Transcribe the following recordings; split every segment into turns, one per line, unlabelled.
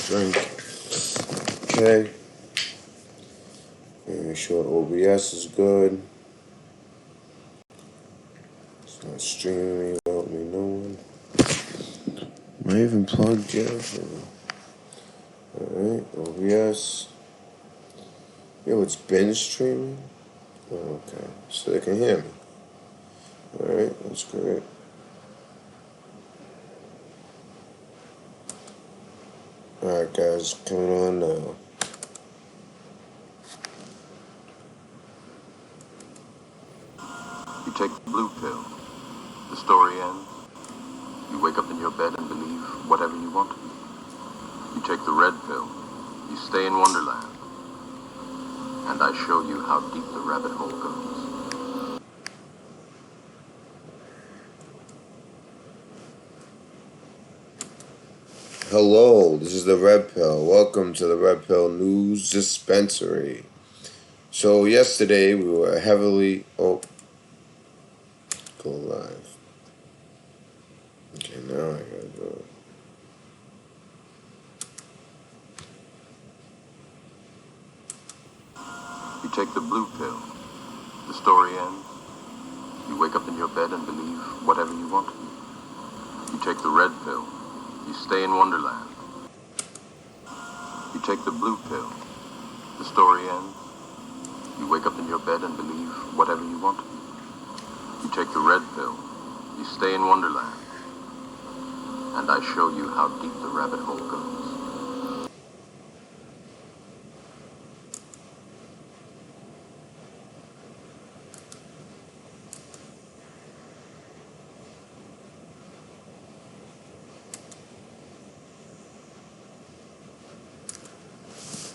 drink. Okay. Make sure OBS is good. It's not streaming me without me knowing. Am I even plugged yet? Alright, OBS. Yo, it's been streaming? Oh, okay, so they can hear me. Alright, that's great. Alright, guys, coming on now.
You take the blue pill. The story ends. You wake up in your bed and believe whatever you want. You take the red pill. You stay in Wonderland. And I show you how deep the rabbit hole goes.
Hello, this is the Red Pill. Welcome to the Red Pill News Dispensary. So yesterday we were heavily... Oh, go live. Okay, now I gotta do it.
You take the blue pill. The story ends. You wake up in your bed and believe whatever you want. You take the red pill. You stay in Wonderland. You take the blue pill. The story ends. You wake up in your bed and believe whatever you want. You take the red pill. You stay in Wonderland. And I show you how deep the rabbit hole goes.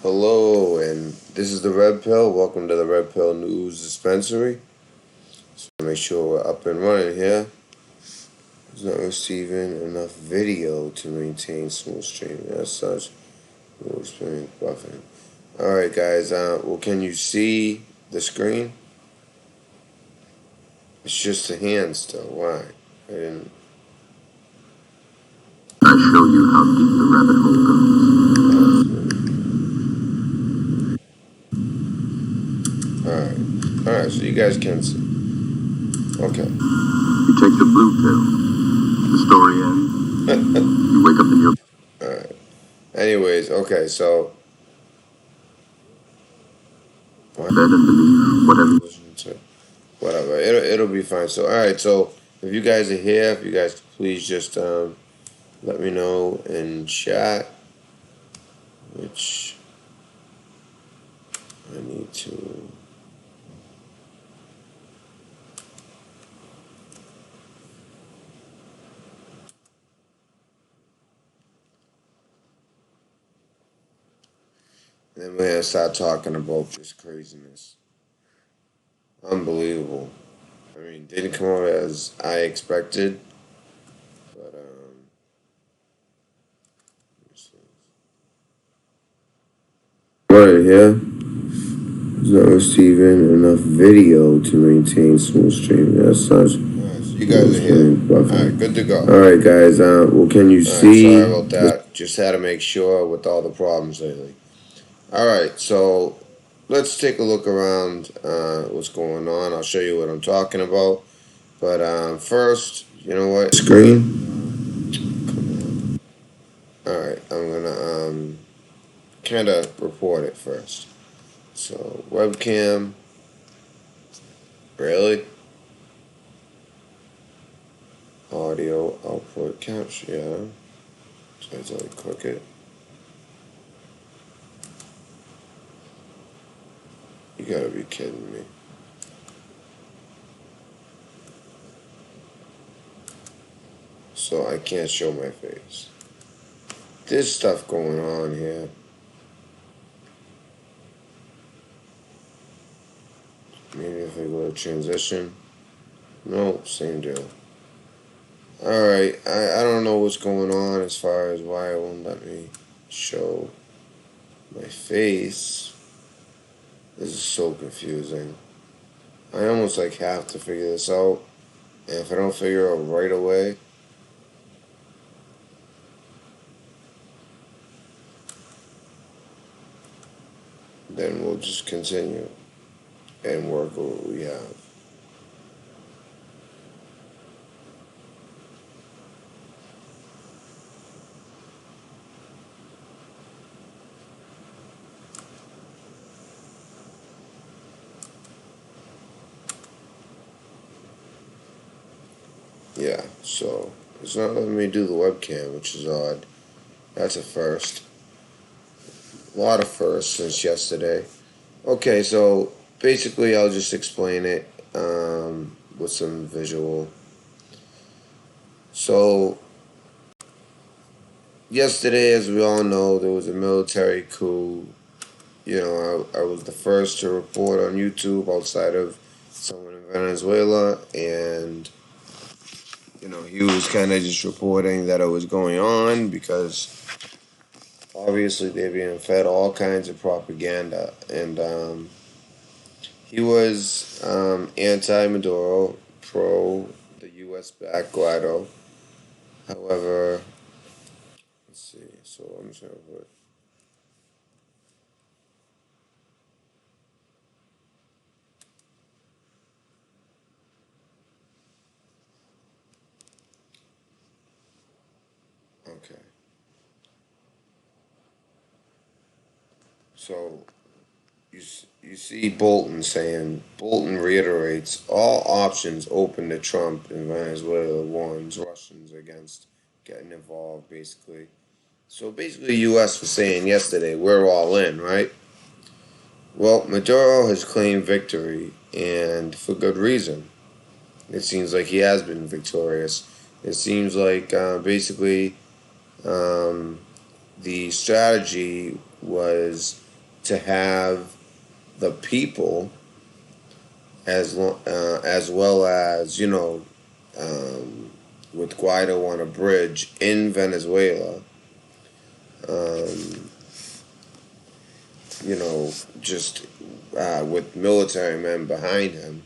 Hello, and this is the Red Pill. Welcome to the Red Pill News Dispensary. So make sure we're up and running here. It's not receiving enough video to maintain smooth streaming. As such, we'll experience buffering. Alright, guys. Well, can you see the screen? It's just a hand still. Why? I didn't.
I show you how deep the rabbit hole goes.
Alright, so you guys can see. Okay.
You take the blue pill. The story ends. You wake up in your...
Alright. Anyways, okay, so...
bed and believe whatever.
Whatever, it'll be fine. So, alright, so if you guys are here, if you guys could please just let me know in chat, which I need to... Then we're gonna start talking about this craziness. Unbelievable. I mean, didn't come out as I expected, but right here is not receiving enough video to maintain smooth streaming. As such, right, so you guys are here. Alright, good to go. Alright, guys. Well, can you see? Sorry about that. Just had to make sure with all the problems lately. Alright, so let's take a look around what's going on. I'll show you what I'm talking about. But first, you know what? Screen. Alright, I'm gonna kind of report it first. So webcam. Really? Audio output capture. Yeah. So I just like click it. You gotta be kidding me. So I can't show my face. There's stuff going on here. Maybe if I go to transition. No, same deal. Alright, I don't know what's going on as far as why it won't let me show my face. This is so confusing. I almost like have to figure this out. And if I don't figure it out right away, then we'll just continue and work with what we have. Yeah, so it's not letting me do the webcam, which is odd. That's a first. A lot of firsts since yesterday. Okay, so basically I'll just explain it with some visual. So yesterday, as we all know, there was a military coup. You know, I was the first to report on YouTube outside of someone in Venezuela, and you know, he was kind of just reporting that it was going on because obviously they're being fed all kinds of propaganda, and he was anti-Maduro, pro the U.S. backed Guaido. However, let's see. So I'm just gonna put. Okay. So you see Bolton reiterates all options open to Trump and Venezuela warns Russians against getting involved. Basically, so basically, U.S. was saying yesterday we're all in, right? Well, Maduro has claimed victory, and for good reason. It seems like he has been victorious. It seems like basically the strategy was to have the people as well as with Guaido on a bridge in Venezuela, um, just with military men behind him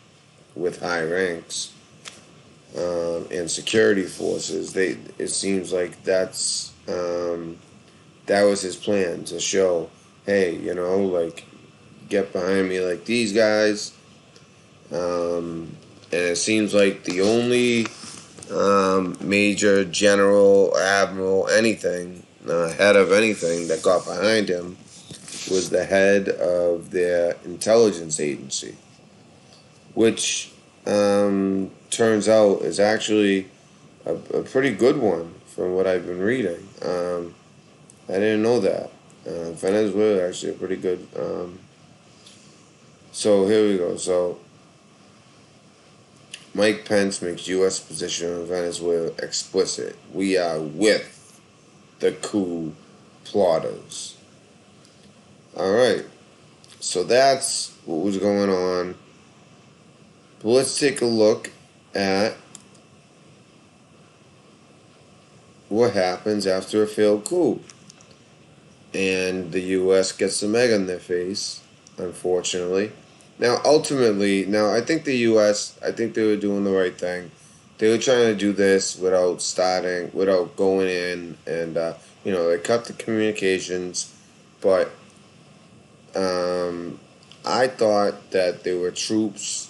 with high ranks and security forces. It seems like that was his plan to show, hey, like get behind me like these guys. And it seems like the only major general, admiral, anything, head of anything that got behind him was the head of their intelligence agency, which turns out is actually a pretty good one from what I've been reading. I didn't know that. Venezuela is actually a pretty good. So here we go. So Mike Pence makes U.S. position on Venezuela explicit. We are with the coup plotters. All right. So that's what was going on. But let's take a look at what happens after a failed coup. And the U.S. gets some egg on their face, unfortunately. Now, ultimately, I think the U.S., I think they were doing the right thing. They were trying to do this without going in, and, they cut the communications. But I thought that they were troops,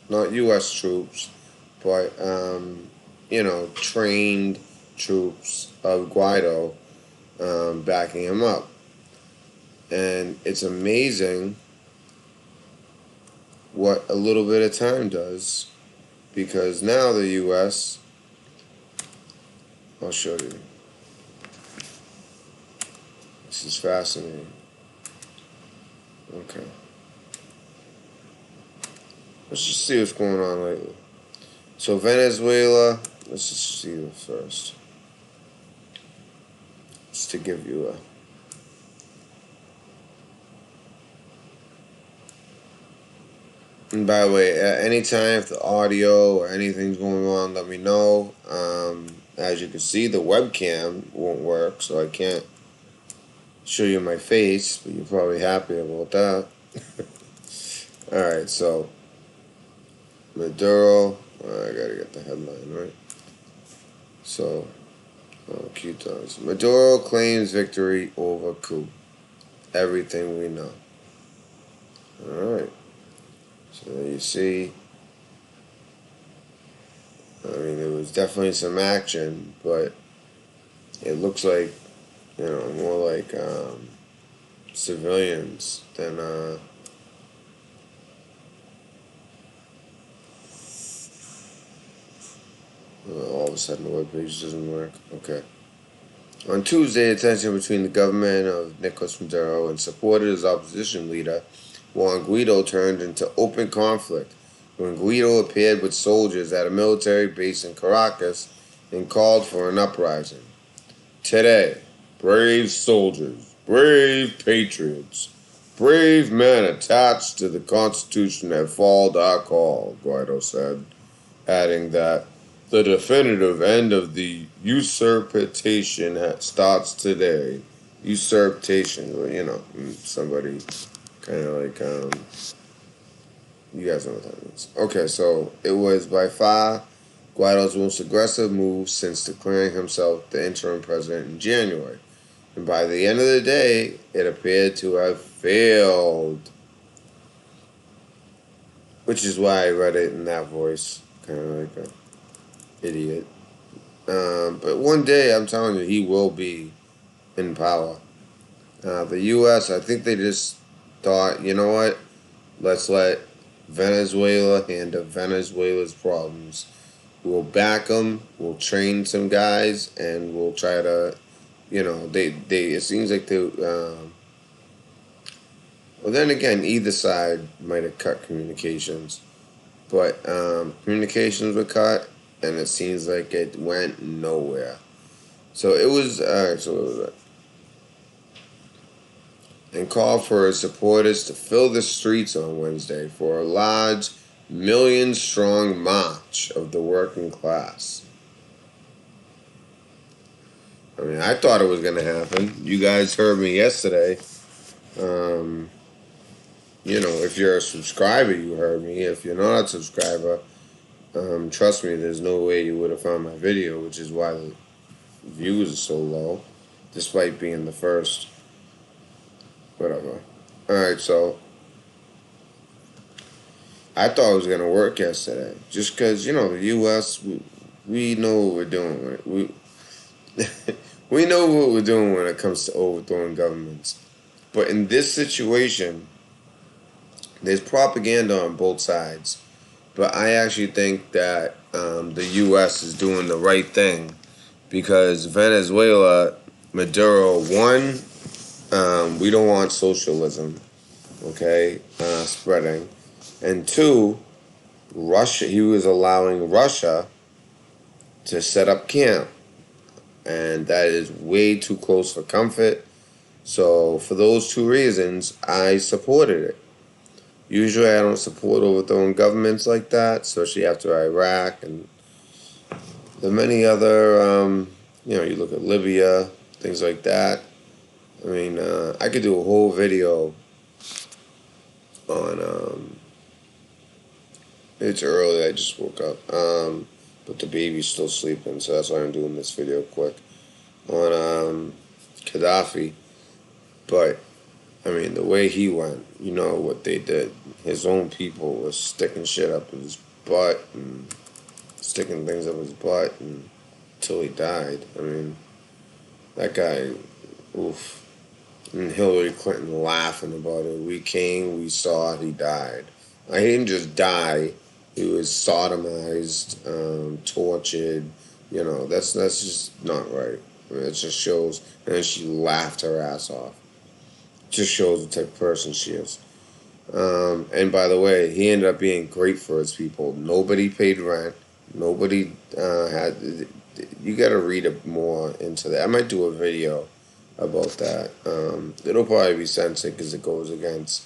not U.S. troops, but, trained troops of Guaido backing him up. And it's amazing what a little bit of time does, because now the U.S., I'll show you. This is fascinating. Okay. Let's just see what's going on lately. So Venezuela, let's just see it first. Just to give you a... And by the way, at any time if the audio or anything's going on, let me know. As you can see, the webcam won't work, so I can't show you my face, but you're probably happy about that. Alright, so Maduro, I gotta get the headline right. So, Maduro claims victory over coup. Everything we know. Alright. So you see, I mean, there was definitely some action, but it looks like, more like civilians than all of a sudden the webpage doesn't work. Okay. On Tuesday, tension between the government of Nicolas Maduro and supported opposition leader Juan Guaido turned into open conflict when Guaido appeared with soldiers at a military base in Caracas and called for an uprising. Today, brave soldiers, brave patriots, brave men attached to the Constitution have followed our call, Guaido said, adding that the definitive end of the usurpation starts today. Usurpation, somebody kind of like, you guys know what that means. Okay, so it was by far Guaido's most aggressive move since declaring himself the interim president in January. And by the end of the day, it appeared to have failed. Which is why I read it in that voice, kind of like an idiot. But one day, I'm telling you, he will be in power. The U.S., I think they just thought, you know what? Let's let Venezuela handle Venezuela's problems. We'll back them. We'll train some guys, and we'll try to, it seems like they. Well, then again, either side might have cut communications, but communications were cut, and it seems like it went nowhere. So it was. So what was it? And called for his supporters to fill the streets on Wednesday for a large, million-strong march of the working class. I mean, I thought it was going to happen. You guys heard me yesterday. If you're a subscriber, you heard me. If you're not a subscriber, trust me, there's no way you would have found my video, which is why the views are so low, despite being the first. Whatever. Alright, so I thought it was going to work yesterday. Just because, the U.S., we know what we're doing. We know what we're doing when it comes to overthrowing governments. But in this situation, there's propaganda on both sides. But I actually think that the U.S. is doing the right thing. Because Venezuela, Maduro, one, we don't want socialism, spreading. And two, Russia, he was allowing Russia to set up camp. And that is way too close for comfort. So for those two reasons, I supported it. Usually I don't support overthrowing governments like that, especially after Iraq and the many other, you look at Libya, things like that. I mean, I could do a whole video on, it's early, I just woke up, but the baby's still sleeping, so that's why I'm doing this video quick, on Gaddafi. But, I mean, the way he went, you know what they did. His own people were sticking shit up his butt and sticking things up his butt until he died. I mean, that guy, oof. And Hillary Clinton laughing about it. We came, we saw, he died. He didn't just die. He was sodomized, tortured. That's just not right. I mean, it just shows. And then she laughed her ass off. Just shows the type of person she is. And by the way, he ended up being great for his people. Nobody paid rent. Nobody had. You got to read it more into that. I might do a video about that. It'll probably be censored because it goes against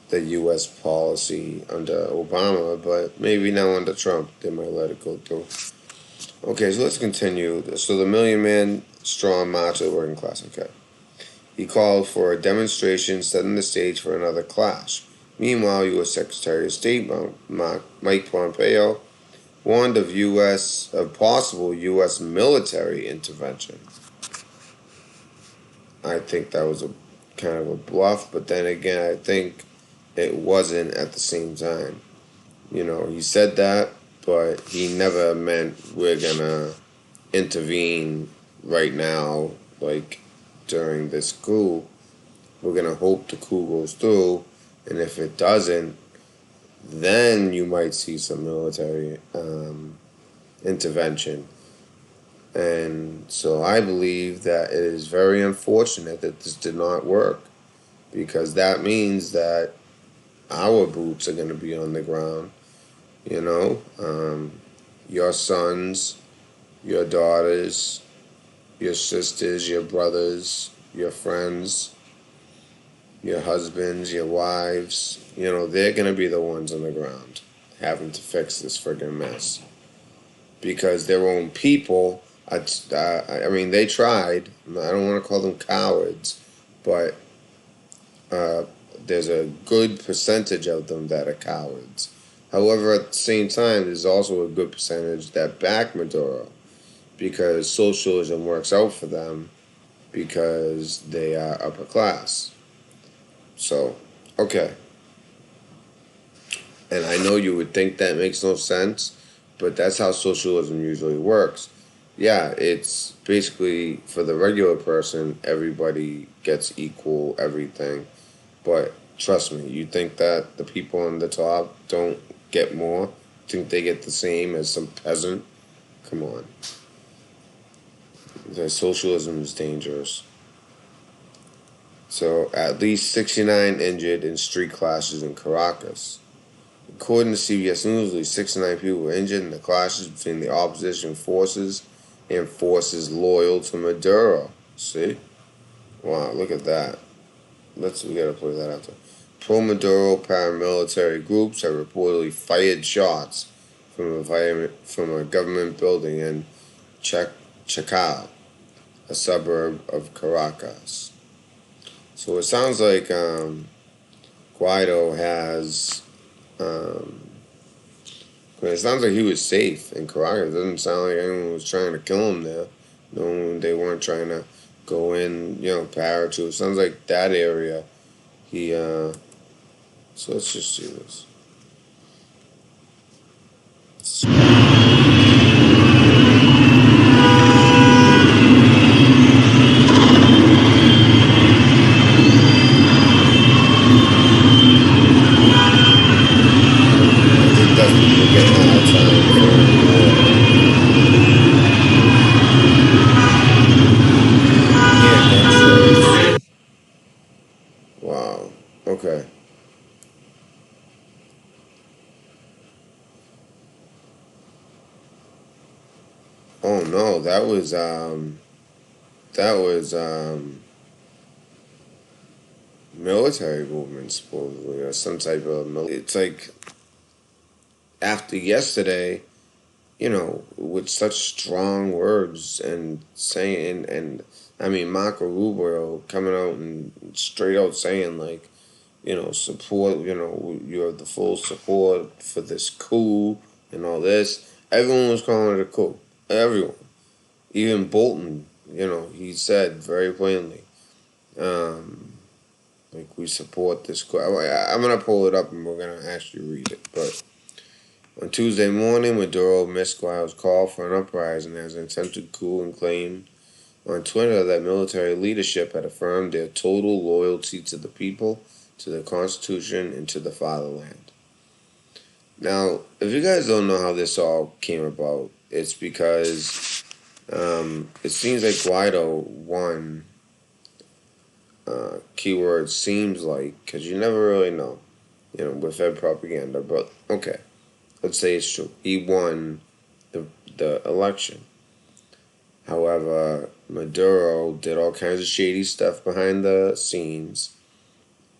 the U.S. policy under Obama, but maybe now under Trump they might let it go through. Okay, so let's continue. So the million-man strong march of the working class. Okay. He called for a demonstration setting the stage for another clash. Meanwhile, U.S. Secretary of State Mike Pompeo warned of possible U.S. military intervention. I think that was a kind of a bluff, but then again, I think it wasn't at the same time. You know, he said that, but he never meant we're gonna intervene right now, like during this coup. We're gonna hope the coup goes through, and if it doesn't, then you might see some military intervention. And so I believe that it is very unfortunate that this did not work, because that means that our boots are going to be on the ground. You know, your sons, your daughters, your sisters, your brothers, your friends, your husbands, your wives, you know, they're going to be the ones on the ground having to fix this friggin' mess. Because their own people, I mean, they tried. I don't want to call them cowards, but uh, there's a good percentage of them that are cowards. However, at the same time, there's also a good percentage that back Maduro, because socialism works out for them because they are upper class. So, okay. And I know you would think that makes no sense, but that's how socialism usually works. Yeah, it's basically for the regular person, everybody gets equal everything. But trust me, you think that the people on the top don't get more? Think they get the same as some peasant? Come on. The socialism is dangerous. So, at least 69 injured in street clashes in Caracas. According to CBS News, at least 69 people were injured in the clashes between the opposition forces and forces loyal to Maduro. See? Wow, look at that. We gotta put that out there. Pro-Maduro paramilitary groups have reportedly fired shots from a government building in Chacal, a suburb of Caracas. So it sounds like Guaido has. It sounds like he was safe in Caracas. It doesn't sound like anyone was trying to kill him there. No, they weren't trying to go in, parachute. It sounds like that area. So let's just do this. It doesn't get hard time for gunshots. Wow. Okay. Oh no, that was military movement supposedly, or some type of military. It's like after yesterday, with such strong words and saying, and I mean, Marco Rubio coming out and straight out saying, like, support, you have the full support for this coup and all this. Everyone was calling it a coup. Everyone. Even Bolton, he said very plainly, like, we support this coup. I'm going to pull it up and we're going to actually read it. But on Tuesday morning, Maduro missed Guaido's call for an uprising as an attempted coup and claimed on Twitter that military leadership had affirmed their total loyalty to the people, to the Constitution, and to the fatherland. Now, if you guys don't know how this all came about, it's because it seems like Guaido won. Keyword seems like, because you never really know, with Fed propaganda. But okay, let's say it's true. He won the election. However, Maduro did all kinds of shady stuff behind the scenes,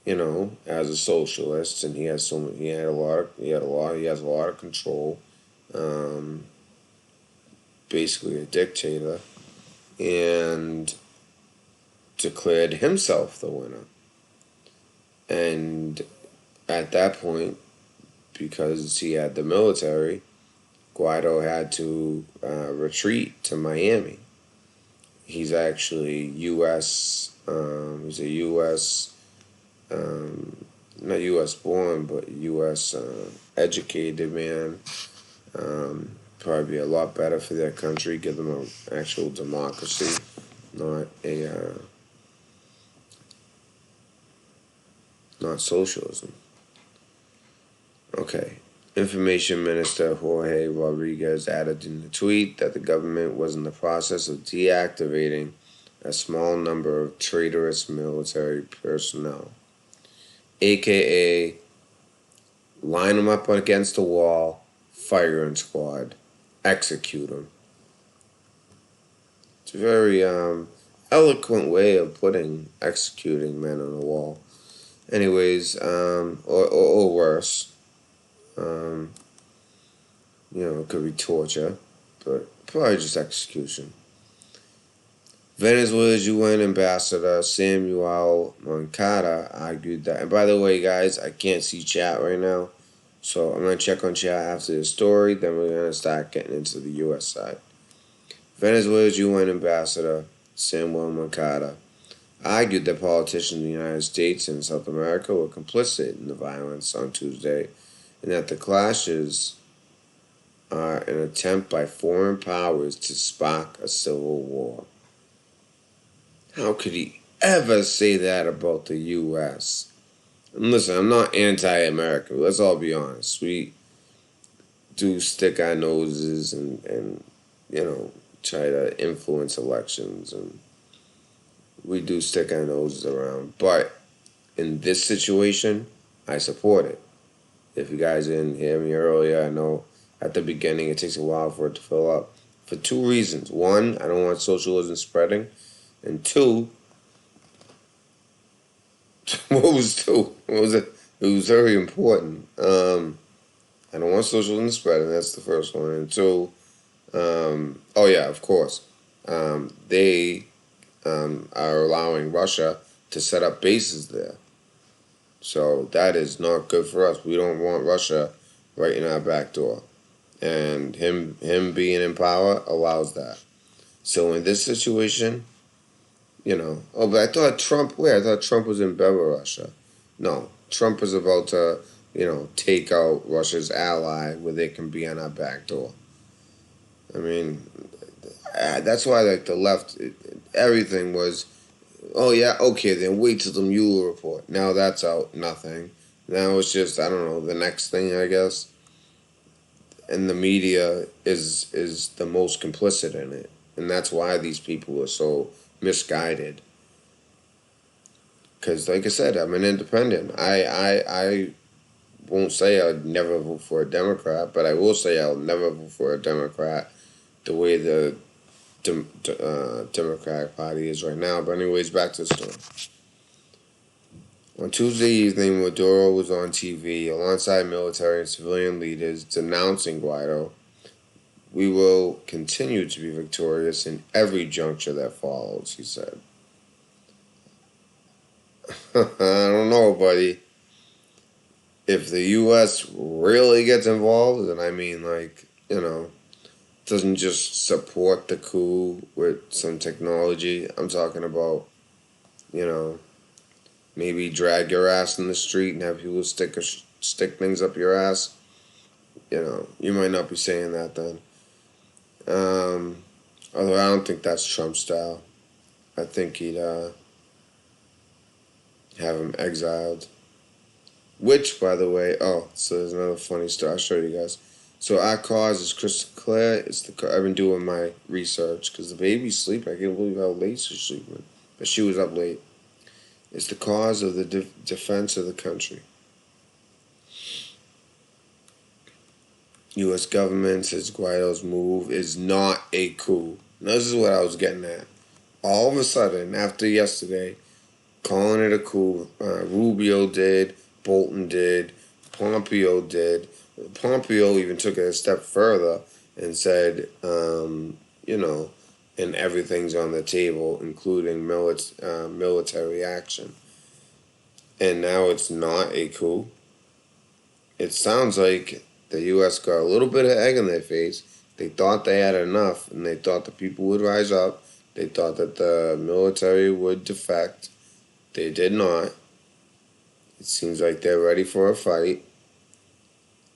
as a socialist, and he has a lot of control. Basically a dictator, and declared himself the winner. And at that point, because he had the military, Guaido had to retreat to Miami. He's actually U.S. He's a U.S. not U.S. born, but U.S. Educated man. Probably be a lot better for their country, give them an actual democracy, not socialism. Okay. Information Minister Jorge Rodriguez added in the tweet that the government was in the process of deactivating a small number of traitorous military personnel, aka line them up against the wall, firing squad, execute them. It's a very eloquent way of putting executing men on the wall. Anyways, or worse. It could be torture, but probably just execution. Venezuela's UN ambassador Samuel Moncada argued that, and by the way, guys, I can't see chat right now, so I'm going to check on chat after the story, then we're going to start getting into the U.S. side. Venezuela's UN ambassador Samuel Moncada argued that politicians in the United States and South America were complicit in the violence on Tuesday, and that the clashes are an attempt by foreign powers to spark a civil war. How could he ever say that about the U.S.? And listen, I'm not anti-American. Let's all be honest. We do stick our noses and try to influence elections, and we do stick our noses around. But in this situation, I support it. If you guys didn't hear me earlier, I know at the beginning it takes a while for it to fill up. For two reasons. One, I don't want socialism spreading. And two, what was two? What was it? It was very important. I don't want socialism spreading. That's the first one. And two, of course, they are allowing Russia to set up bases there. So that is not good for us. We don't want Russia right in our back door. And him being in power allows that. So in this situation, but I thought Trump was in Belarus. No, Trump is about to, take out Russia's ally where they can be on our back door. I mean, that's why the left, everything was, oh yeah, okay, then wait till the Mueller report. Now that's out, nothing. Now it's just, I don't know, the next thing, I guess. And the media is the most complicit in it. And that's why these people are so misguided. Because, like I said, I'm an independent. I won't say I'd never vote for a Democrat, but I will say I'll never vote for a Democrat the way the Democratic Party is right now. But anyways, back to the story. On Tuesday evening, Maduro was on TV alongside military and civilian leaders denouncing Guaido. We will continue to be victorious in every juncture that follows, he said. I don't know, buddy. If the U.S. really gets involved, and I mean, doesn't just support the coup with some technology, I'm talking about, maybe drag your ass in the street and have people stick things up your ass. You might not be saying that then. Although I don't think that's Trump style. I think he'd have him exiled. Which, by the way, so there's another funny story. I'll show you guys. So our cause is crystal clear. I've been doing my research because the baby's sleeping. I can't believe how late she's sleeping. But she was up late. It's the cause of the defense of the country. U.S. government says Guaido's move is not a coup. Now, this is what I was getting at. All of a sudden, after yesterday, calling it a coup, Rubio did, Bolton did, Pompeo did. Pompeo even took it a step further and said, and everything's on the table, including military action. And now it's not a coup. It sounds like the U.S. got a little bit of egg in their face. They thought they had enough, and they thought the people would rise up. They thought that the military would defect. They did not. It seems like they're ready for a fight,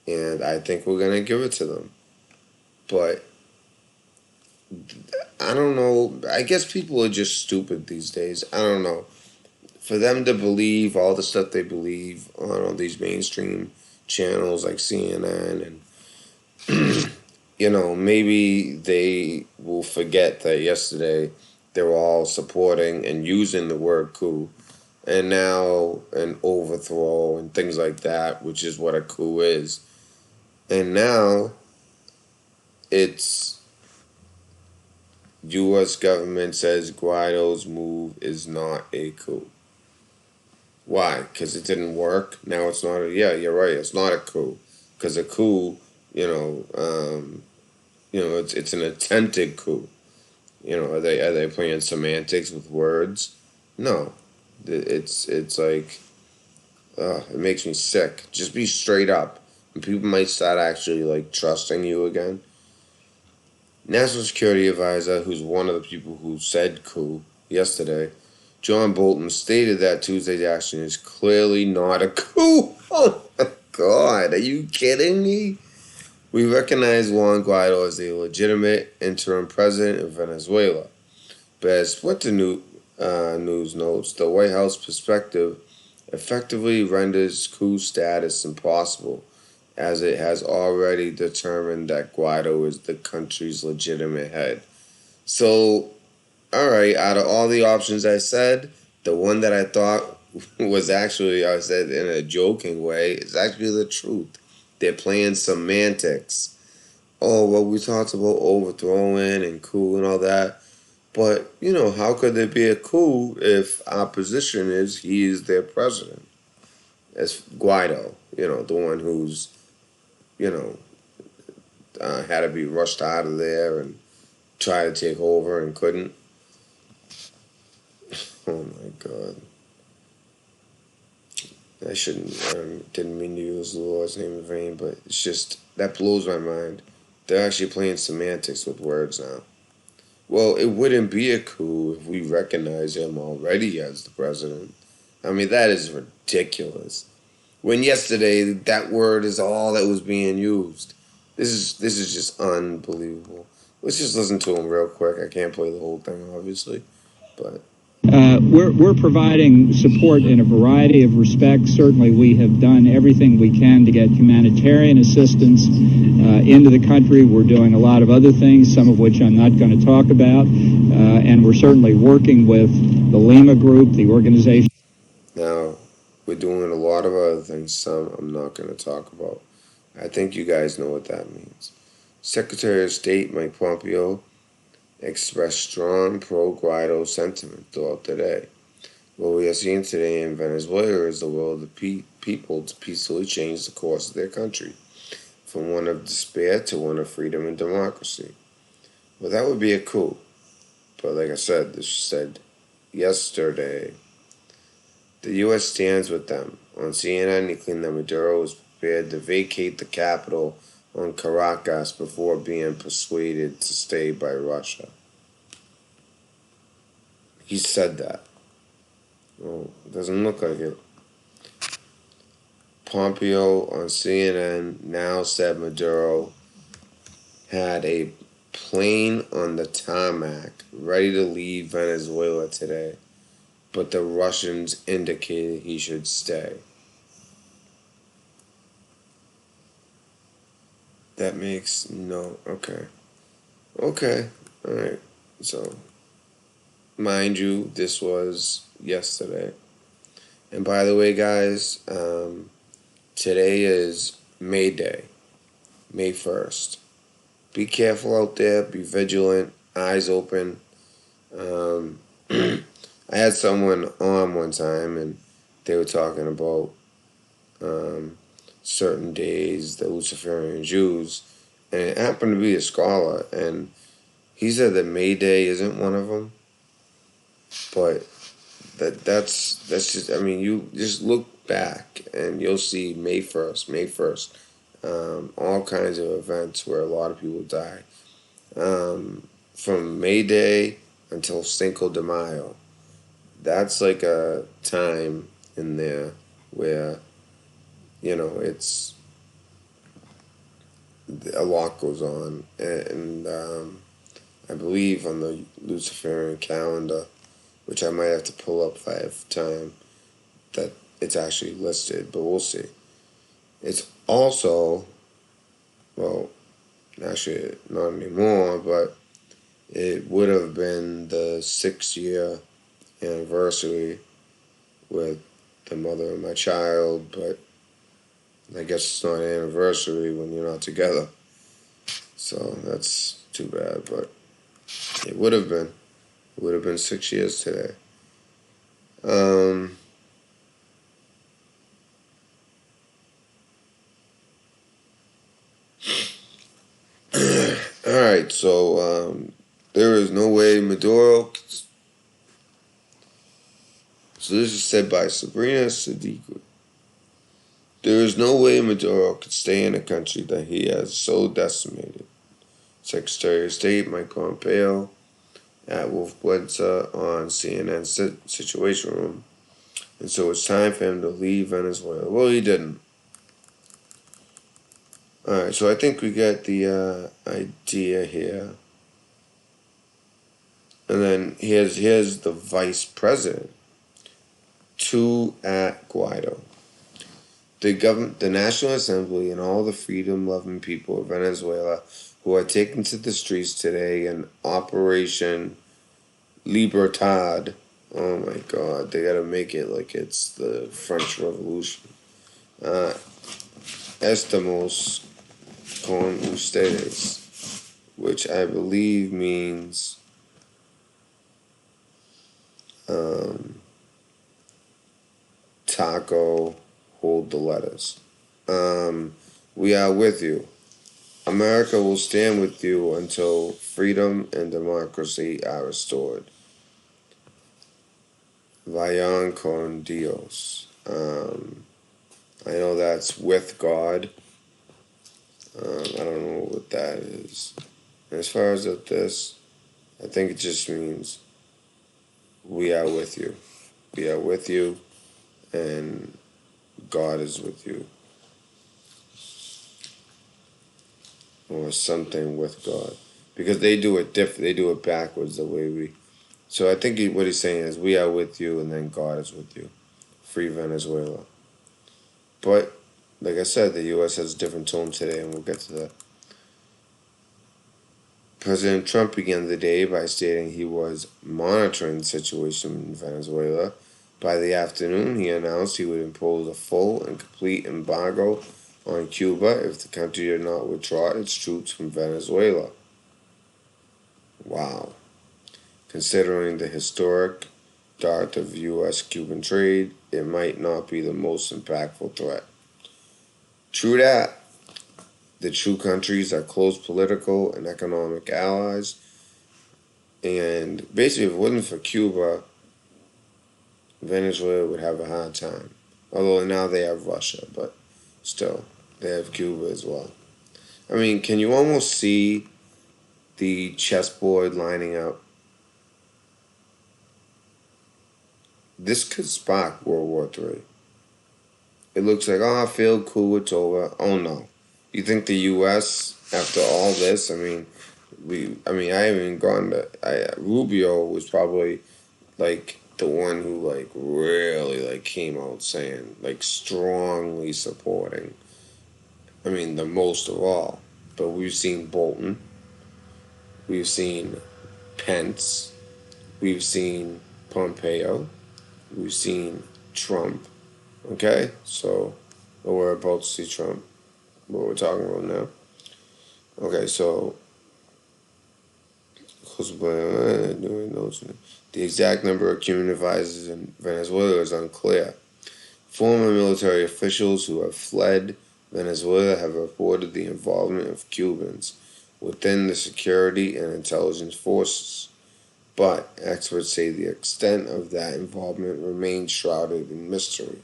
and I think we're gonna give it to them. But I don't know. I guess people are just stupid these days. I don't know. For them to believe all the stuff they believe on all these mainstream channels like CNN and maybe they will forget that yesterday they were all supporting and using the word coup, and now an overthrow and things like that, which is what a coup is. And now it's U.S. government says Guaido's move is not a coup. Why? Because it didn't work. Now it's not. Yeah, you're right. It's not a coup. Because a coup, it's an attempted coup. Are they playing semantics with words? No, it's like it makes me sick. Just be straight up, and people might start actually like trusting you again. National Security Advisor, who's one of the people who said coup yesterday, John Bolton, stated that Tuesday's action is clearly not a coup. Oh my God, are you kidding me? We recognize Juan Guaido as the legitimate interim president of Venezuela. But as what the news notes, the White House perspective effectively renders coup status impossible, as it has already determined that Guaido is the country's legitimate head. So, alright, out of all the options I said, the one that I thought was actually, I said in a joking way, is actually the truth. They're playing semantics. Oh, well, we talked about overthrowing and coup and all that. But, how could there be a coup if our position is he is their president? As Guaido, the one who's, you know, had to be rushed out of there and try to take over and couldn't. Oh my God. Didn't mean to use the Lord's name in vain, but it's just, that blows my mind. They're actually playing semantics with words now. Well, it wouldn't be a coup if we recognize him already as the president. I mean, that is ridiculous. When yesterday, that word is all that was being used. This is just unbelievable. Let's just listen to him real quick. I can't play the whole thing, obviously, but...
We're providing support in a variety of respects. Certainly, we have done everything we can to get humanitarian assistance into the country. We're doing a lot of other things, some of which I'm not going to talk about, and we're certainly working with the Lima Group, the organization.
Now, we're doing a lot of other things, some I'm not going to talk about. I think you guys know what that means. Secretary of State Mike Pompeo expressed strong pro-Guaido sentiment throughout the day. What we are seeing today in Venezuela is the will of the people to peacefully change the course of their country, from one of despair to one of freedom and democracy. Well, that would be a coup. But like I said, this was said yesterday. The U.S. stands with them. On CNN, he claimed that Maduro was prepared to vacate the capital on Caracas before being persuaded to stay by Russia. He said that. Well, it doesn't look like it. Pompeo on CNN now said Maduro had a plane on the tarmac ready to leave Venezuela today, but the Russians indicated he should stay. That makes no... Okay. Okay. Alright. So, mind you, this was yesterday. And by the way, guys, today is May Day. May 1st. Be careful out there. Be vigilant. Eyes open. I had someone on one time, and they were talking about certain days, the Luciferian Jews, and it happened to be a scholar, and he said that May Day isn't one of them, but that's just, I mean, you just look back and you'll see May 1st, all kinds of events where a lot of people die, from May Day until Cinco de Mayo. That's like a time in there where, it's a lot goes on, and I believe on the Luciferian calendar, which I might have to pull up if I have time, that it's actually listed, but we'll see. It's also, well, actually not anymore, but it would have been the 6-year anniversary with the mother of my child, but I guess it's not an anniversary when you're not together. So that's too bad, but it would have been. It would have been 6 years today. Alright, so there is no way Maduro. So this is said by Sabrina Sadiqui. There is no way Maduro could stay in a country that he has so decimated. Secretary of State Mike Pompeo at Wolf Blitzer on CNN Situation Room. And so it's time for him to leave Venezuela. Well, he didn't. Alright, so I think we get the idea here. And then here's the vice president. To at Guaido. The National Assembly and all the freedom-loving people of Venezuela who are taken to the streets today in Operation Libertad. Oh my God, they gotta make it like it's the French Revolution. Estamos con ustedes, which I believe means taco, hold the letters. We are with you. America will stand with you until freedom and democracy are restored. Vayan con Dios. I know that's with God. I don't know what that is. And as far as this, I think it just means we are with you. We are with you, and God is with you. Or something with God. Because they do it they do it backwards the way we. So I think what he's saying is we are with you, and then God is with you. Free Venezuela. But, like I said, the U.S. has a different tone today, and we'll get to that. President Trump began the day by stating he was monitoring the situation in Venezuela. By the afternoon, he announced he would impose a full and complete embargo on Cuba if the country did not withdraw its troops from Venezuela. Wow. Considering the historic dearth of U.S.-Cuban trade, it might not be the most impactful threat. True that. The two countries are close political and economic allies. And basically, if it wasn't for Cuba, Venezuela would have a hard time. Although now they have Russia, but still, they have Cuba as well. I mean, can you almost see the chessboard lining up? This could spark World War III. It looks like, I failed coup, it's over. Oh no. You think the U.S., after all this, I haven't gone to, Rubio was probably, like, the one who, like, really, like, came out saying, like, strongly supporting, the most of all. But we've seen Bolton. We've seen Pence. We've seen Pompeo. We've seen Trump. Okay? So, we're about to see Trump. What we're talking about now. Okay, so the exact number of Cuban advisors in Venezuela is unclear. Former military officials who have fled Venezuela have reported the involvement of Cubans within the security and intelligence forces, but experts say the extent of that involvement remains shrouded in mystery.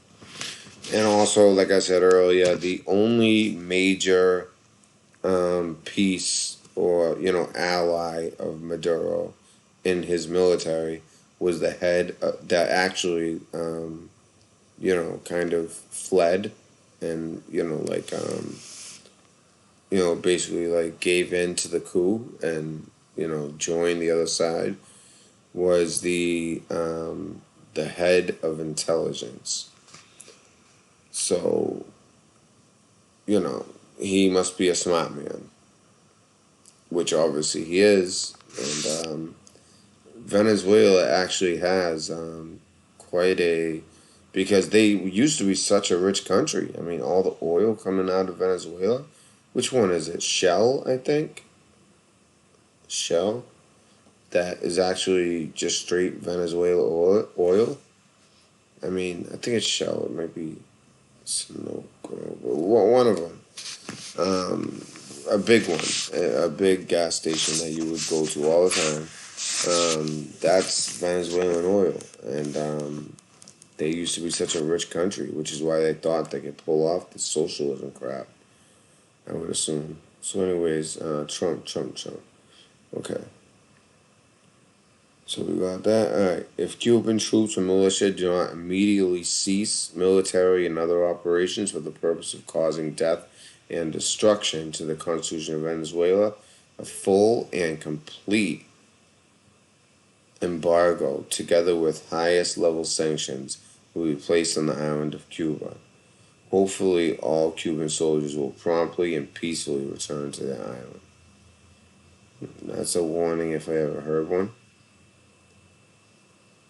And also, like I said earlier, the only major piece or, ally of Maduro in his military was the head that actually kind of fled and, basically like gave in to the coup and, joined the other side was the head of intelligence. So, he must be a smart man, which obviously he is. And Venezuela actually has quite a, because they used to be such a rich country. I mean, all the oil coming out of Venezuela. Which one is it? Shell, I think. Shell. That is actually just straight Venezuela oil. I mean, I think it's Shell. It might be Snow, one of them. A big one, a big gas station that you would go to all the time. That's Venezuelan oil, and they used to be such a rich country, which is why they thought they could pull off the socialism crap, I would assume. So anyways, Trump. Okay. So we got that. Alright. If Cuban troops or militia do not immediately cease military and other operations for the purpose of causing death and destruction to the Constitution of Venezuela, a full and complete embargo, together with highest level sanctions, will be placed on the island of Cuba. Hopefully, all Cuban soldiers will promptly and peacefully return to the island. That's a warning if I ever heard one.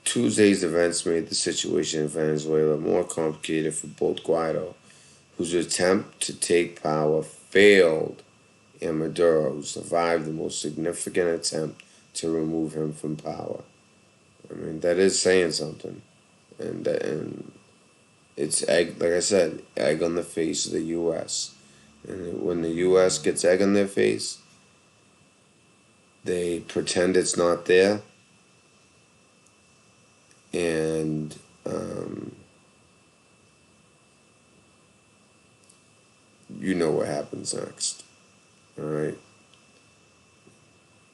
Tuesday's events made the situation in Venezuela more complicated for both Guaido, whose attempt to take power failed, and Maduro, who survived the most significant attempt to remove him from power. I mean, that is saying something. And it's egg, like I said, egg on the face of the U.S. And when the U.S. gets egg on their face, they pretend it's not there. And you know what happens next. All right?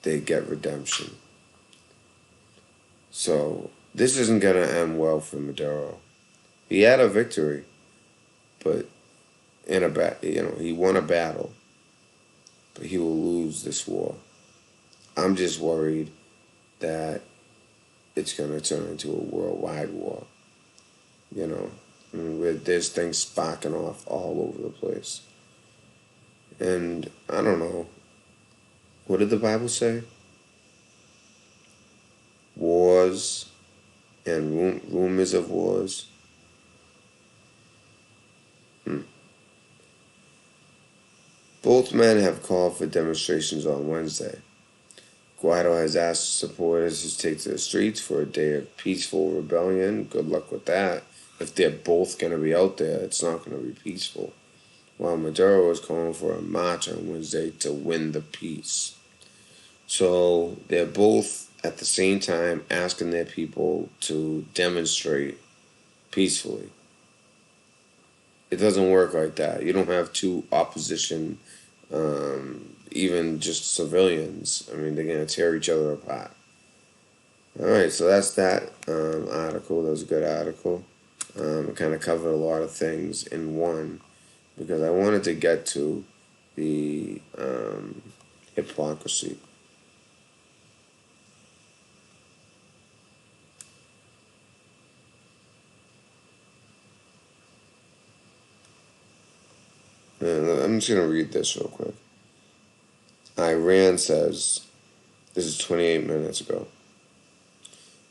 They get redemption. So this isn't going to end well for Maduro. He had a victory, but he won a battle, but he will lose this war. I'm just worried that it's going to turn into a worldwide war. Where there's things sparking off all over the place. And I don't know. What did the Bible say? Wars and rumors of wars. Both men have called for demonstrations on Wednesday. Guaido has asked supporters to take to the streets for a day of peaceful rebellion. Good luck with that. If they're both going to be out there, it's not going to be peaceful. While Maduro is calling for a march on Wednesday to win the peace. So they're both at the same time asking their people to demonstrate peacefully. It doesn't work like that. You don't have two opposition, even just civilians. I mean, they're going to tear each other apart. All right, so that's that article. That was a good article. It kind of covered a lot of things in one because I wanted to get to the hypocrisy. And I'm just going to read this real quick. Iran says, this is 28 minutes ago,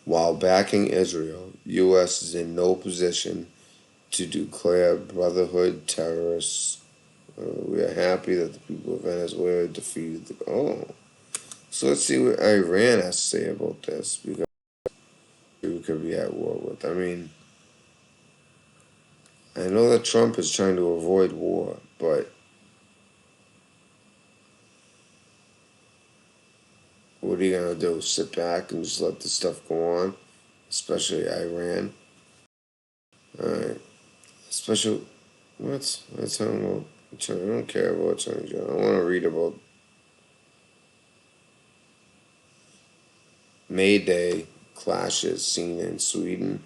while backing Israel, U.S. is in no position to declare brotherhood terrorists. We are happy that the people of Venezuela defeated the... Oh. So let's see what Iran has to say about this, because we could be at war with. I mean, I know that Trump is trying to avoid war, but what are you going to do? Sit back and just let this stuff go on? Especially Iran. Alright. Special... What? Let's talk about... I don't care about Attorney General. I want to read about May Day clashes seen in Sweden.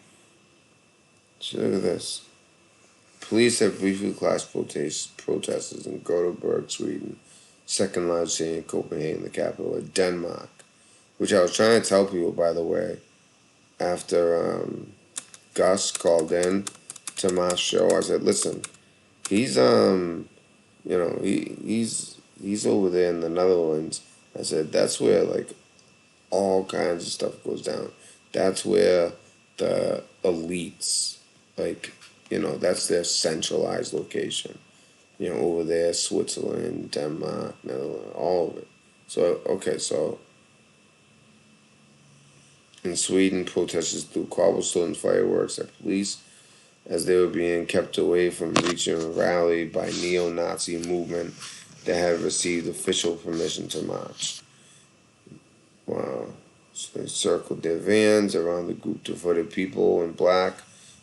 So look at this. Police have briefly classed protesters in Gothenburg, Sweden, second largest city in Copenhagen, the capital of Denmark. Which I was trying to tell people, by the way, after Gus called in to my show. I said, listen, he's he's over there in the Netherlands. I said, that's where like all kinds of stuff goes down. That's where the elites, like, that's their centralized location. Over there, Switzerland, Denmark, Netherlands, all of it. So, okay, so in Sweden, protesters threw cobblestone fireworks at police as they were being kept away from reaching a rally by neo-Nazi movement that had received official permission to march. Wow. So they circled their vans around the group of footed people in black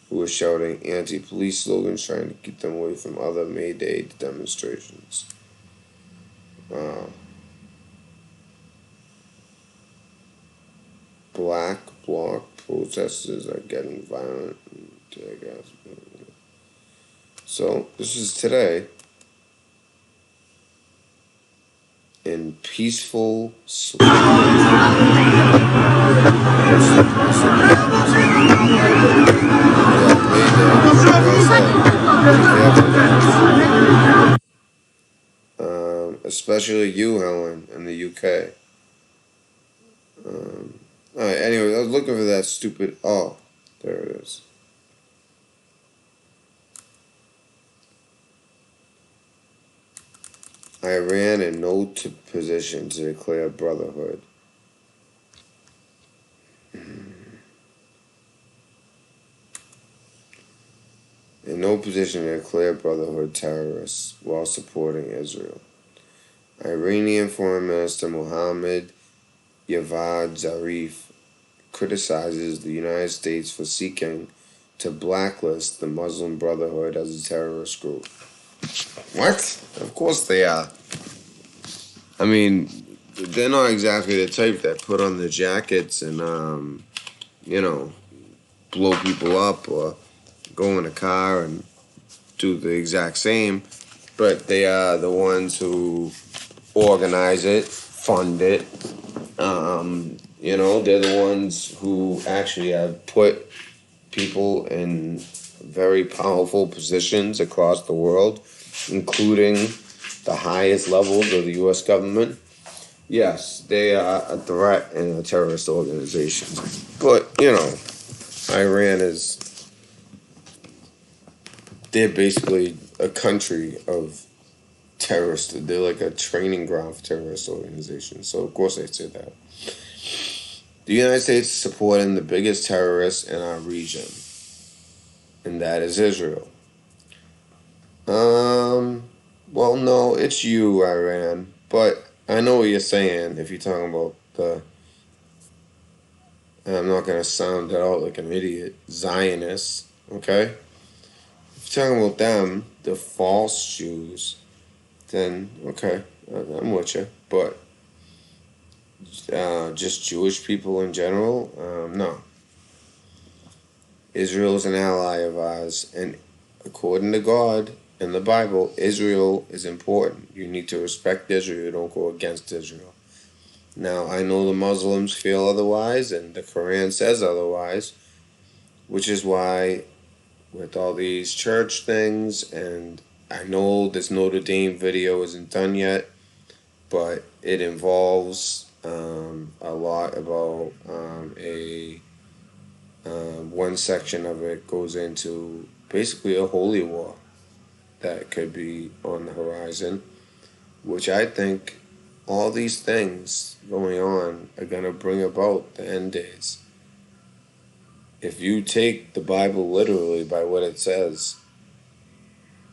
who were shouting anti-police slogans trying to keep them away from other May Day demonstrations. Wow. Black bloc protesters are getting violent. So, this is today. In peaceful Sweden. Especially you, Helen, in the UK. Alright, anyway, I was looking for that stupid... Oh, there it is. Iran in no position to declare brotherhood. In no position to declare brotherhood terrorists while supporting Israel. Iranian Foreign Minister Mohammad Javad Zarif criticizes the United States for seeking to blacklist the Muslim Brotherhood as a terrorist group. What? Of course they are. I mean, they're not exactly the type that put on the jackets and, blow people up or go in a car and do the exact same. But they are the ones who organize it, fund it. They're the ones who actually have put people in very powerful positions across the world, including the highest levels of the U.S. government. Yes, they are a threat and a terrorist organization. But, Iran they're basically a country of terrorists. They're like a training ground for terrorist organizations. So, of course, they say that. The United States is supporting the biggest terrorist in our region, and that is Israel. Well, no, it's you, Iran, but I know what you're saying if you're talking about I'm not going to sound it out like an idiot, Zionists, okay? If you're talking about them, the false Jews, then, okay, I'm with you, but just Jewish people in general, no. Israel is an ally of ours, and according to God in the Bible, Israel is important. You need to respect Israel. Don't go against Israel. Now, I know the Muslims feel otherwise, and the Quran says otherwise, which is why with all these church things, and I know this Notre Dame video isn't done yet, but it involves a lot about one section of it goes into basically a holy war that could be on the horizon, which I think all these things going on are going to bring about the end days. If you take the Bible literally by what it says,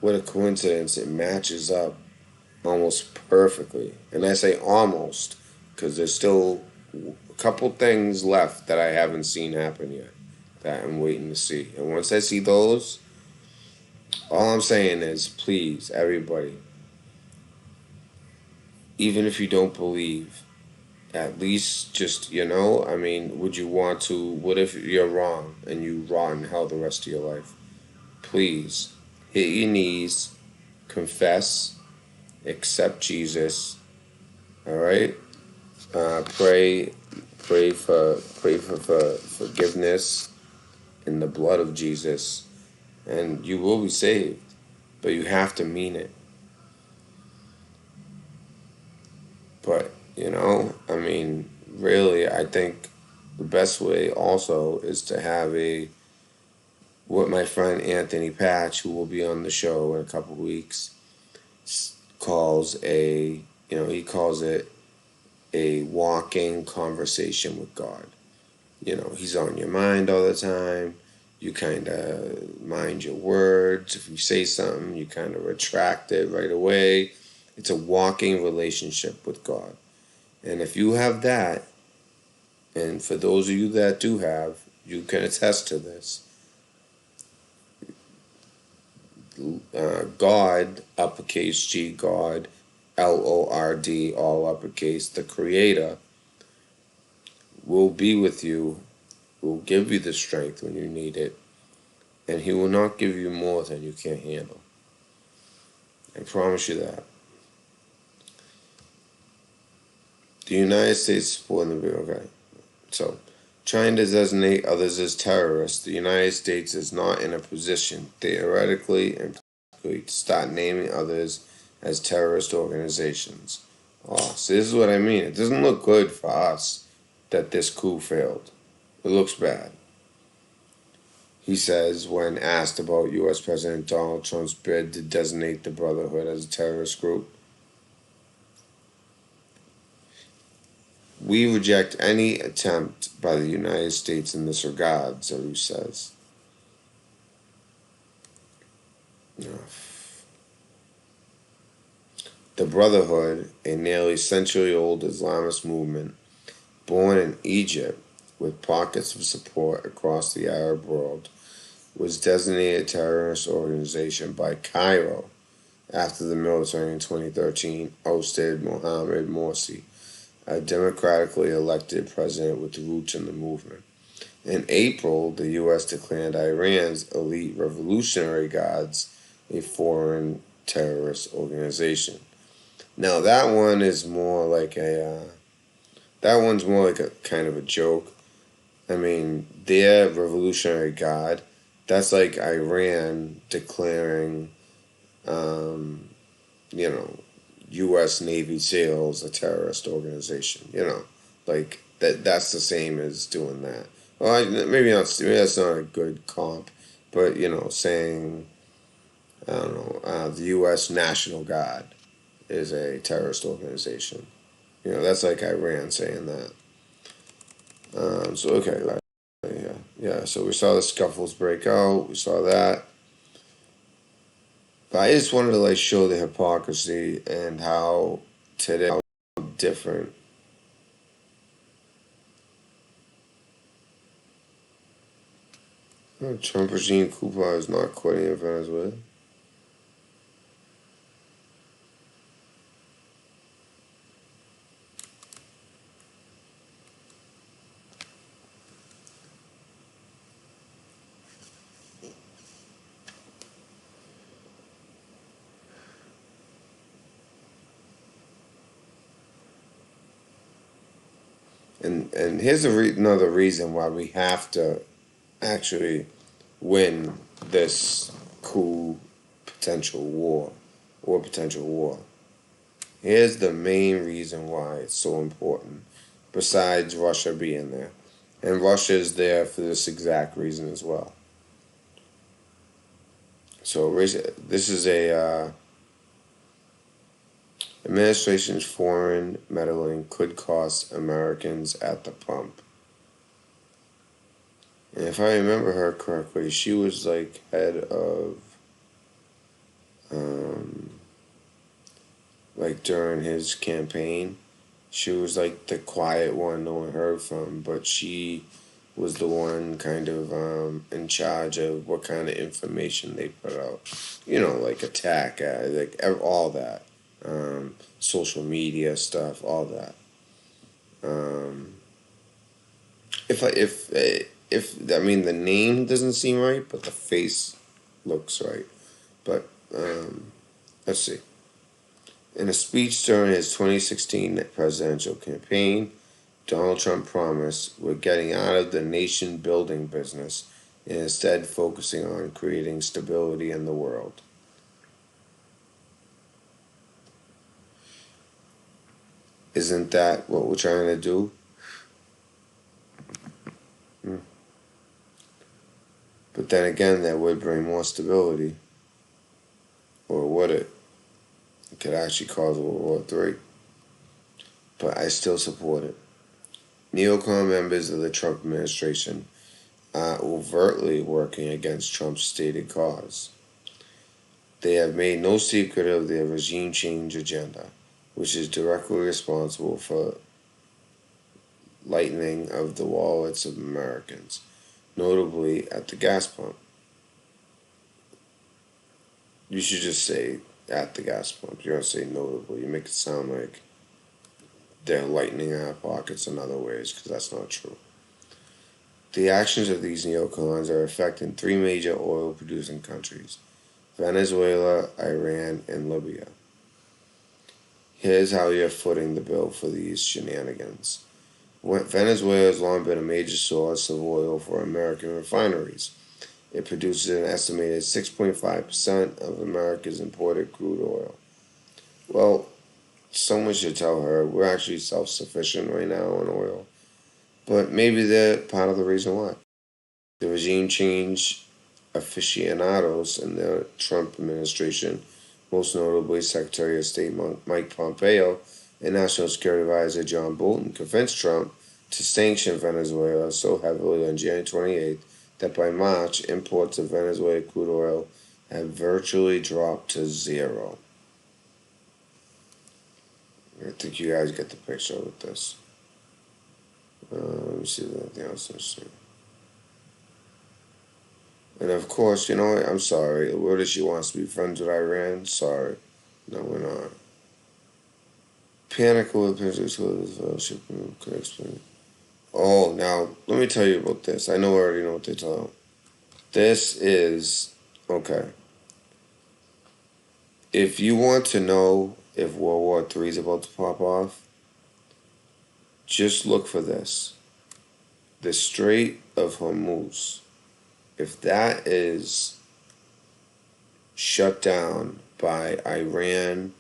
what a coincidence, it matches up almost perfectly. And I say almost because there's still a couple things left that I haven't seen happen yet that I'm waiting to see. And once I see those, all I'm saying is, please, everybody, even if you don't believe, at least just, I mean, would you want to, what if you're wrong and you rot in hell the rest of your life? Please hit your knees, confess, accept Jesus, all right? Pray for forgiveness in the blood of Jesus, and you will be saved. But you have to mean it. But I mean, really, I think the best way also is to have what my friend Anthony Patch, who will be on the show in a couple weeks, calls he calls it a walking conversation with God. He's on your mind all the time. You kind of mind your words. If you say something, you kind of retract it right away. It's a walking relationship with God. And if you have that, and for those of you that do have, you can attest to this. God, uppercase G, God, Lord, all uppercase, the Creator, will be with you, will give you the strength when you need it, and He will not give you more than you can handle. I promise you that. The United States supporting the okay. So, trying to designate others as terrorists, the United States is not in a position, theoretically and practically, to start naming others as terrorist organizations. Oh, so this is what I mean. It doesn't look good for us that this coup failed. It looks bad. He says when asked about U.S. President Donald Trump's bid to designate the Brotherhood as a terrorist group, we reject any attempt by the United States in this regard, Zarou says. The Brotherhood, a nearly century-old Islamist movement born in Egypt with pockets of support across the Arab world, was designated a terrorist organization by Cairo after the military in 2013 ousted Mohammed Morsi, a democratically elected president with roots in the movement. In April, the U.S. declared Iran's elite Revolutionary Guards a foreign terrorist organization. Now that one is more like that one's more like a kind of a joke. I mean, their Revolutionary Guard, that's like Iran declaring, U.S. Navy SEALs a terrorist organization. Like that's the same as doing that. Well, maybe not. Maybe that's not a good comp, but saying I don't know, the U.S. National Guard is a terrorist organization. That's like Iran saying that. So okay, yeah. So we saw the scuffles break out. We saw that. But I just wanted to show the hypocrisy and how today how different. Trump regime coup is not quitting in Venezuela. And here's another reason why we have to actually win this coup potential war. Here's the main reason why it's so important, besides Russia being there. And Russia is there for this exact reason as well. So this is a administration's foreign meddling could cost Americans at the pump. And if I remember her correctly, she was head of, during his campaign, she was the quiet one no one heard from, but she was the one kind of in charge of what kind of information they put out. Attack ads, all that. Social media stuff, all that. Um, if I mean the name doesn't seem right, but the face looks right. But let's see. In a speech during his 2016 presidential campaign, Donald Trump promised, "We're getting out of the nation building business and instead focusing on creating stability in the world." Isn't that what we're trying to do? But then again, that would bring more stability. Or would it? It could actually cause World War III. But I still support it. Neocon members of the Trump administration are overtly working against Trump's stated cause. They have made no secret of their regime change agenda, which is directly responsible for lightening of the wallets of Americans, notably at the gas pump. You should just say at the gas pump. You don't say notably. You make it sound like they're lightening our pockets in other ways, because that's not true. The actions of these neocons are affecting three major oil-producing countries: Venezuela, Iran, and Libya. Here's how you're footing the bill for these shenanigans. Venezuela has long been a major source of oil for American refineries. It produces an estimated 6.5% of America's imported crude oil. Well, someone should tell her we're actually self-sufficient right now on oil. But maybe they're part of the reason why. The regime change aficionados in the Trump administration, most notably Secretary of State Mike Pompeo and National Security Advisor John Bolton, convinced Trump to sanction Venezuela so heavily on January 28th that by March, imports of Venezuelan crude oil have virtually dropped to zero. I think you guys get the picture with this. Let me see if there's anything else interesting. And of course, you know what? I'm sorry. What if she wants to be friends with Iran? Sorry. No, we're not. Panic with the fellowship could explain. Oh, now, let me tell you about this. I know I already know what they're talking about. This is, okay. If you want to know if World War III is about to pop off, just look for this. The Strait of Hormuz. If that is shut down by Iran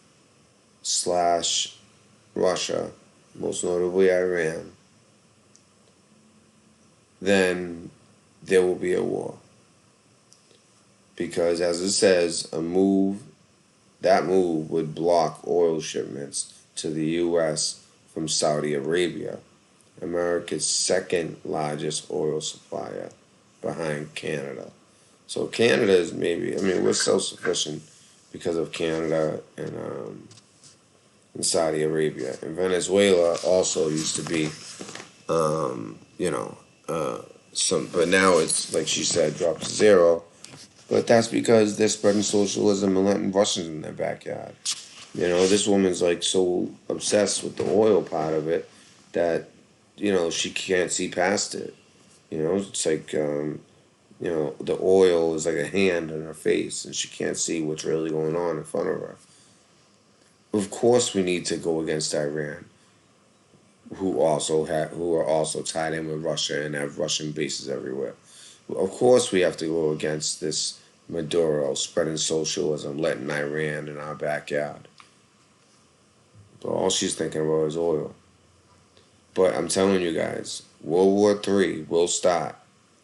/ Russia, most notably Iran, then there will be a war. Because as it says, that move would block oil shipments to the U.S. from Saudi Arabia, America's second largest oil supplier behind Canada. So Canada is we're self-sufficient because of Canada and Saudi Arabia. And Venezuela also used to be, but now it's, like she said, dropped to zero. But that's because they're spreading socialism and letting Russians in their backyard. You know, this woman's like so obsessed with the oil part of it that, she can't see past it. It's like, the oil is like a hand in her face and she can't see what's really going on in front of her. Of course we need to go against Iran, who are also tied in with Russia and have Russian bases everywhere. Of course we have to go against this Maduro spreading socialism, letting Iran in our backyard. But all she's thinking about is oil. But I'm telling you guys, World War III will start.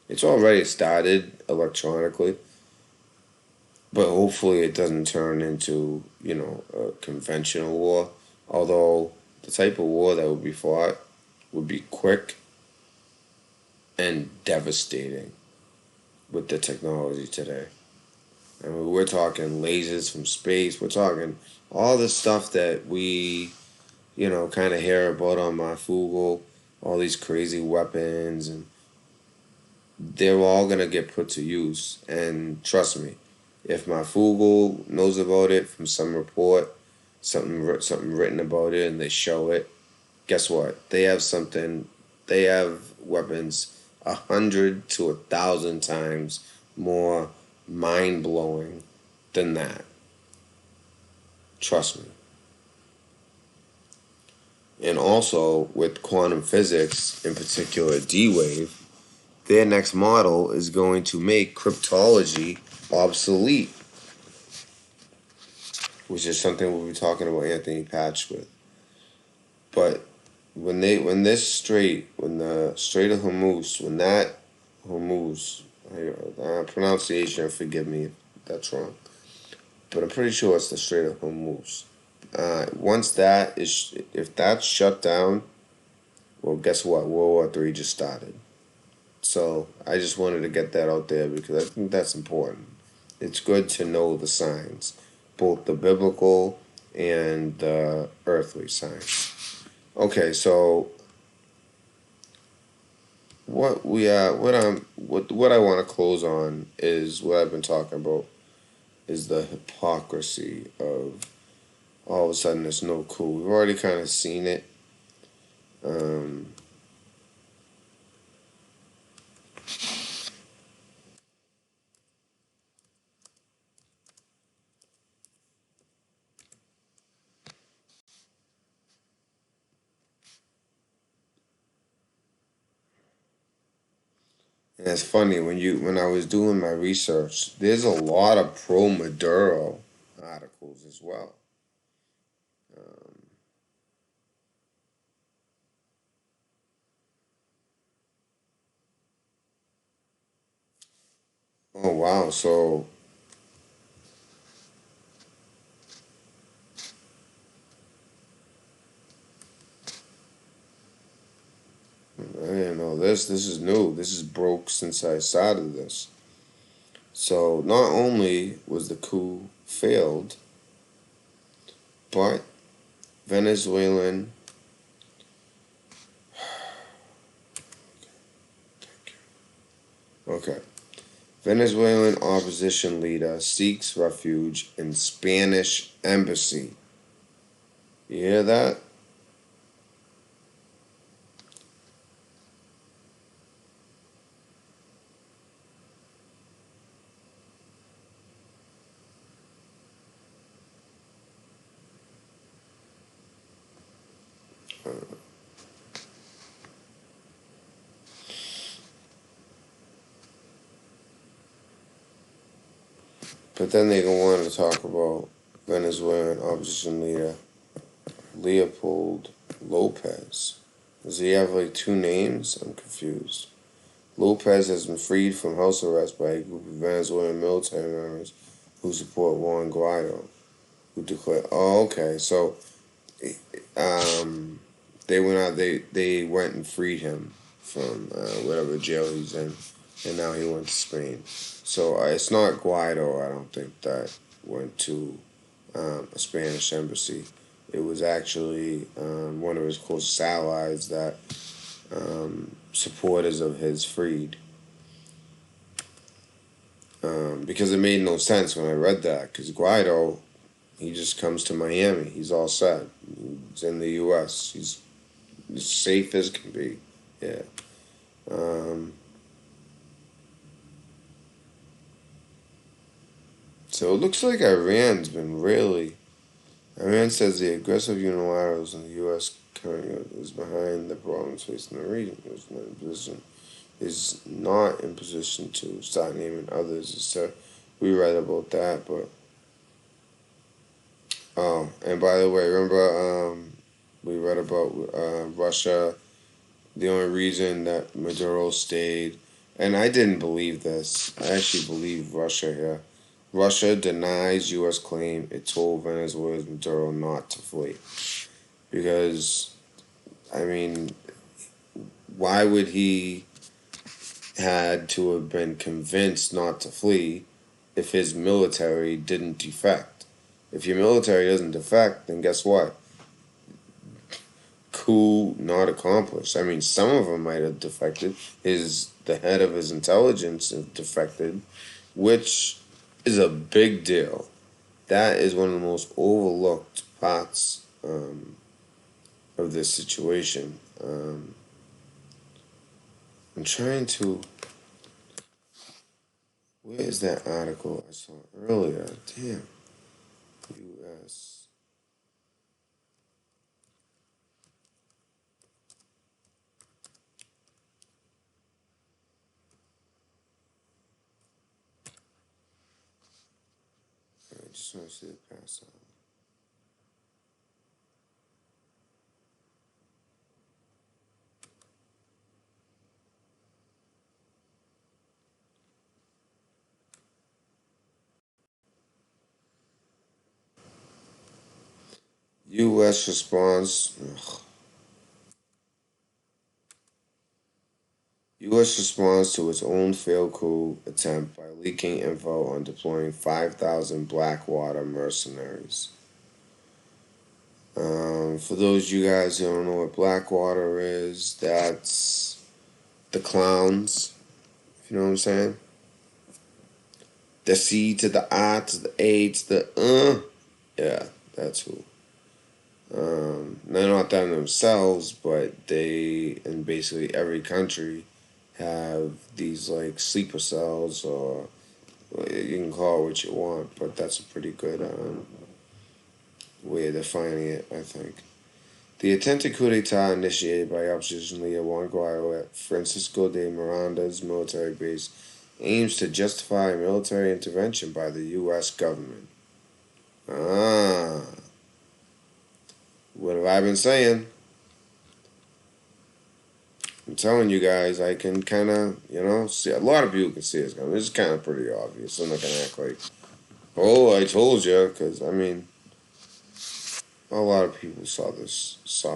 It's already started electronically, but hopefully it doesn't turn into, a conventional war. Although the type of war that would be fought would be quick and devastating with the technology today. I mean, we're talking lasers from space. We're talking all the stuff that we, kind of hear about on my Google, all these crazy weapons, and they're all going to get put to use. And trust me, if my Google knows about it from some report, something written about it, and they show it, guess what? They have something. They have weapons 100 to 1,000 times more mind blowing than that. Trust me. And also with quantum physics, in particular D-Wave, their next model is going to make cryptology obsolete, which is something we'll be talking about Anthony Patch with. But when the Strait of Hormuz, pronunciation, forgive me if that's wrong, but I'm pretty sure it's the Strait of Hormuz. Once if that's shut down, well, guess what? World War III just started. So I just wanted to get that out there because I think that's important. It's good to know the signs, both the biblical and the earthly signs. Okay, so what I want to close on is what I've been talking about is the hypocrisy of all of a sudden there's no coup. We've already kind of seen it. And it's funny when I was doing my research, there's a lot of pro Maduro articles as well. Oh wow! So I didn't know this. This is new. This is broke since I started this. So not only was the coup failed, but Venezuelan. Okay. Venezuelan opposition leader seeks refuge in Spanish embassy. You hear that? But then they go on to talk about Venezuelan opposition leader Leopold Lopez. Does he have like two names? I'm confused. Lopez has been freed from house arrest by a group of Venezuelan military members who support Juan Guaido, who declared. Oh, okay. So, they went out. They went and freed him from whatever jail he's in, and now he went to Spain. So it's not Guaido. I don't think that went to a Spanish embassy. It was actually one of his closest allies that supporters of his freed. Because it made no sense when I read that. Because Guaido, he just comes to Miami. He's all set. He's in the U.S. He's as safe as can be. Yeah. So it looks like Iran's been really. Iran says the aggressive unilaterals in the U.S. currently is behind the problems facing the region. Is not in position to start naming others. So we read about that, but and by the way, remember we read about Russia. The only reason that Maduro stayed, and I didn't believe this. I actually believe Russia here. Russia denies U.S. claim it told Venezuela's Maduro not to flee. Because, I mean, why would he had to have been convinced not to flee if his military didn't defect? If your military doesn't defect, then guess what? Coup not accomplished. I mean, some of them might have defected. The head of his intelligence defected, which is a big deal. That is one of the most overlooked parts of of this situation. I'm trying to. Where is that article I saw earlier? Damn. U.S. I just want to see it pass out. U.S. response. U.S. responds to its own failed coup attempt by leaking info on deploying 5,000 Blackwater mercenaries. For those of you guys who don't know what Blackwater is, that's the clowns, if you know what I'm saying. The C to the I to the A to the yeah, that's who. They're not them themselves, but they, in basically every country, have these like sleeper cells, or you can call it what you want, but that's a pretty good way of defining it, I think. The attempted coup d'etat initiated by opposition leader Juan Guaido at Francisco de Miranda's military base aims to justify a military intervention by the U.S. government. What have I been saying? I'm telling you guys, I can kind of, see. A lot of people can see it's coming. This is kind of pretty obvious. I'm not going to act like, oh, I told you, because, a lot of people saw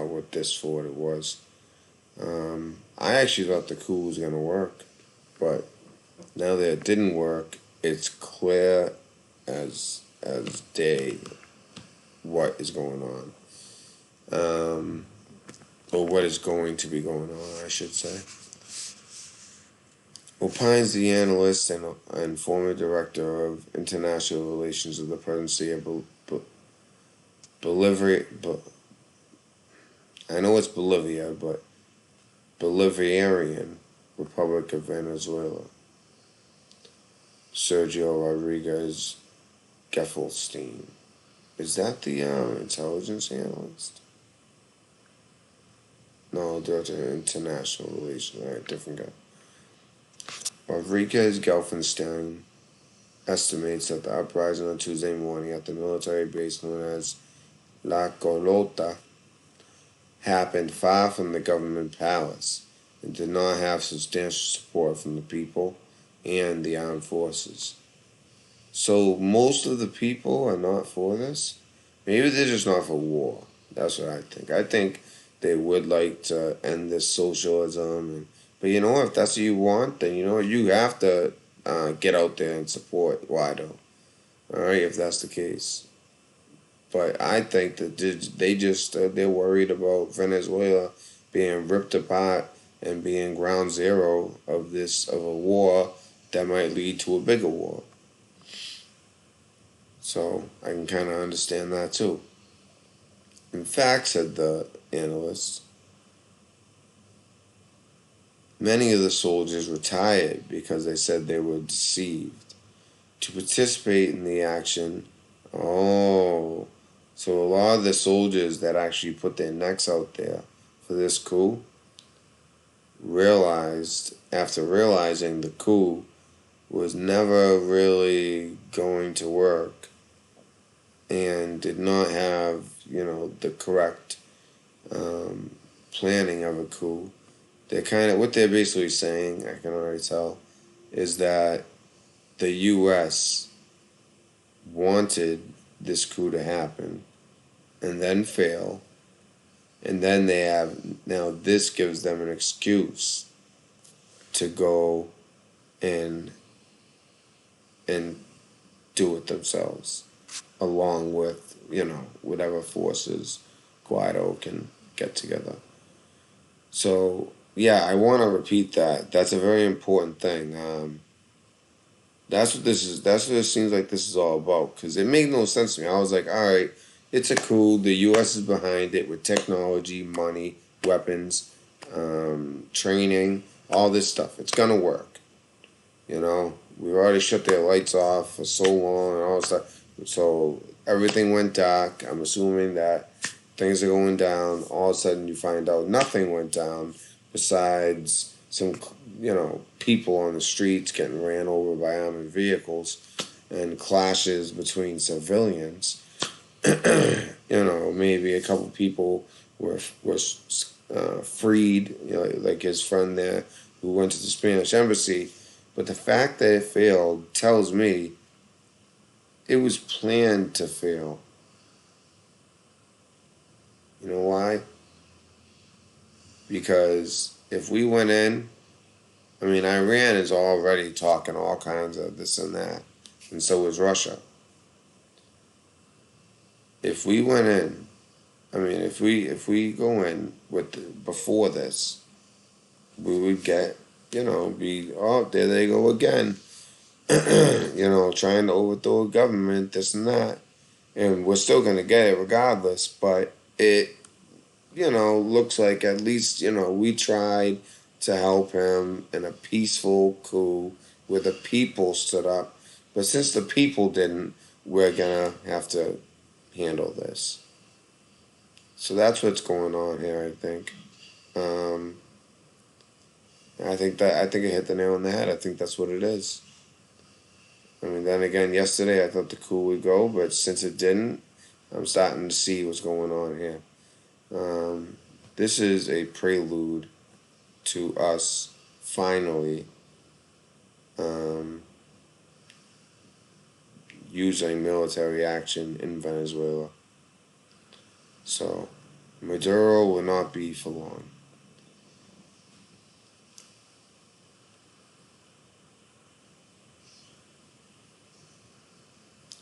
what this for what it was. I actually thought the coup was going to work, but now that it didn't work, it's clear as day what is going on. Or what is going to be going on, I should say. Opines the analyst and former director of international relations of the presidency of Bolivia, I know it's Bolivia, but Bolivarian Republic of Venezuela, Sergio Rodriguez Geffelstein. Is that the intelligence analyst? No, Director of International Relations. All right, different guy. Rodriguez Gelfenstein estimates that the uprising on Tuesday morning at the military base known as La Colota happened far from the government palace and did not have substantial support from the people and the armed forces. So most of the people are not for this. Maybe they're just not for war. That's what I think. I think they would like to end this socialism. But if that's what you want, then you have to get out there and support Guaido. All right, if that's the case. But I think that they're worried about Venezuela being ripped apart and being ground zero of a war that might lead to a bigger war. So I can kind of understand that too. In fact, said the analyst, many of the soldiers retired because they said they were deceived. To participate in the action, so a lot of the soldiers that actually put their necks out there for this coup after realizing the coup was never really going to work and did not have, the correct planning of a coup. What they're basically saying, I can already tell, is that the U.S. wanted this coup to happen and then fail, and then now this gives them an excuse to go and do it themselves, along with, whatever forces Guaido can get together. So, yeah, I want to repeat that. That's a very important thing. That's what this is. That's what it seems like this is all about. Because it made no sense to me. I was like, all right, It's a coup. The U.S. is behind it with technology, money, weapons, training, all this stuff. It's gonna work. You know, we've already shut their lights off for so long and all this stuff. So everything went dark. I'm assuming that things are going down. All of a sudden, you find out nothing went down besides some, people on the streets getting ran over by armored vehicles and clashes between civilians. Maybe a couple people were freed, like his friend there who went to the Spanish embassy. But the fact that it failed tells me it was planned to fail. You know why? Because if we went in, Iran is already talking all kinds of this and that, and so is Russia. If we went in, if we go in before this, we would get, there they go again, trying to overthrow a government, this and that, and we're still gonna get it regardless. But it, looks like at least we tried to help him in a peaceful coup where the people stood up. But since the people didn't, we're gonna have to handle this. So that's what's going on here, I think. I think it hit the nail on the head. I think that's what it is. Then again, yesterday I thought the coup would go, but since it didn't, I'm starting to see what's going on here. This is a prelude to us finally using military action in Venezuela. So, Maduro will not be for long.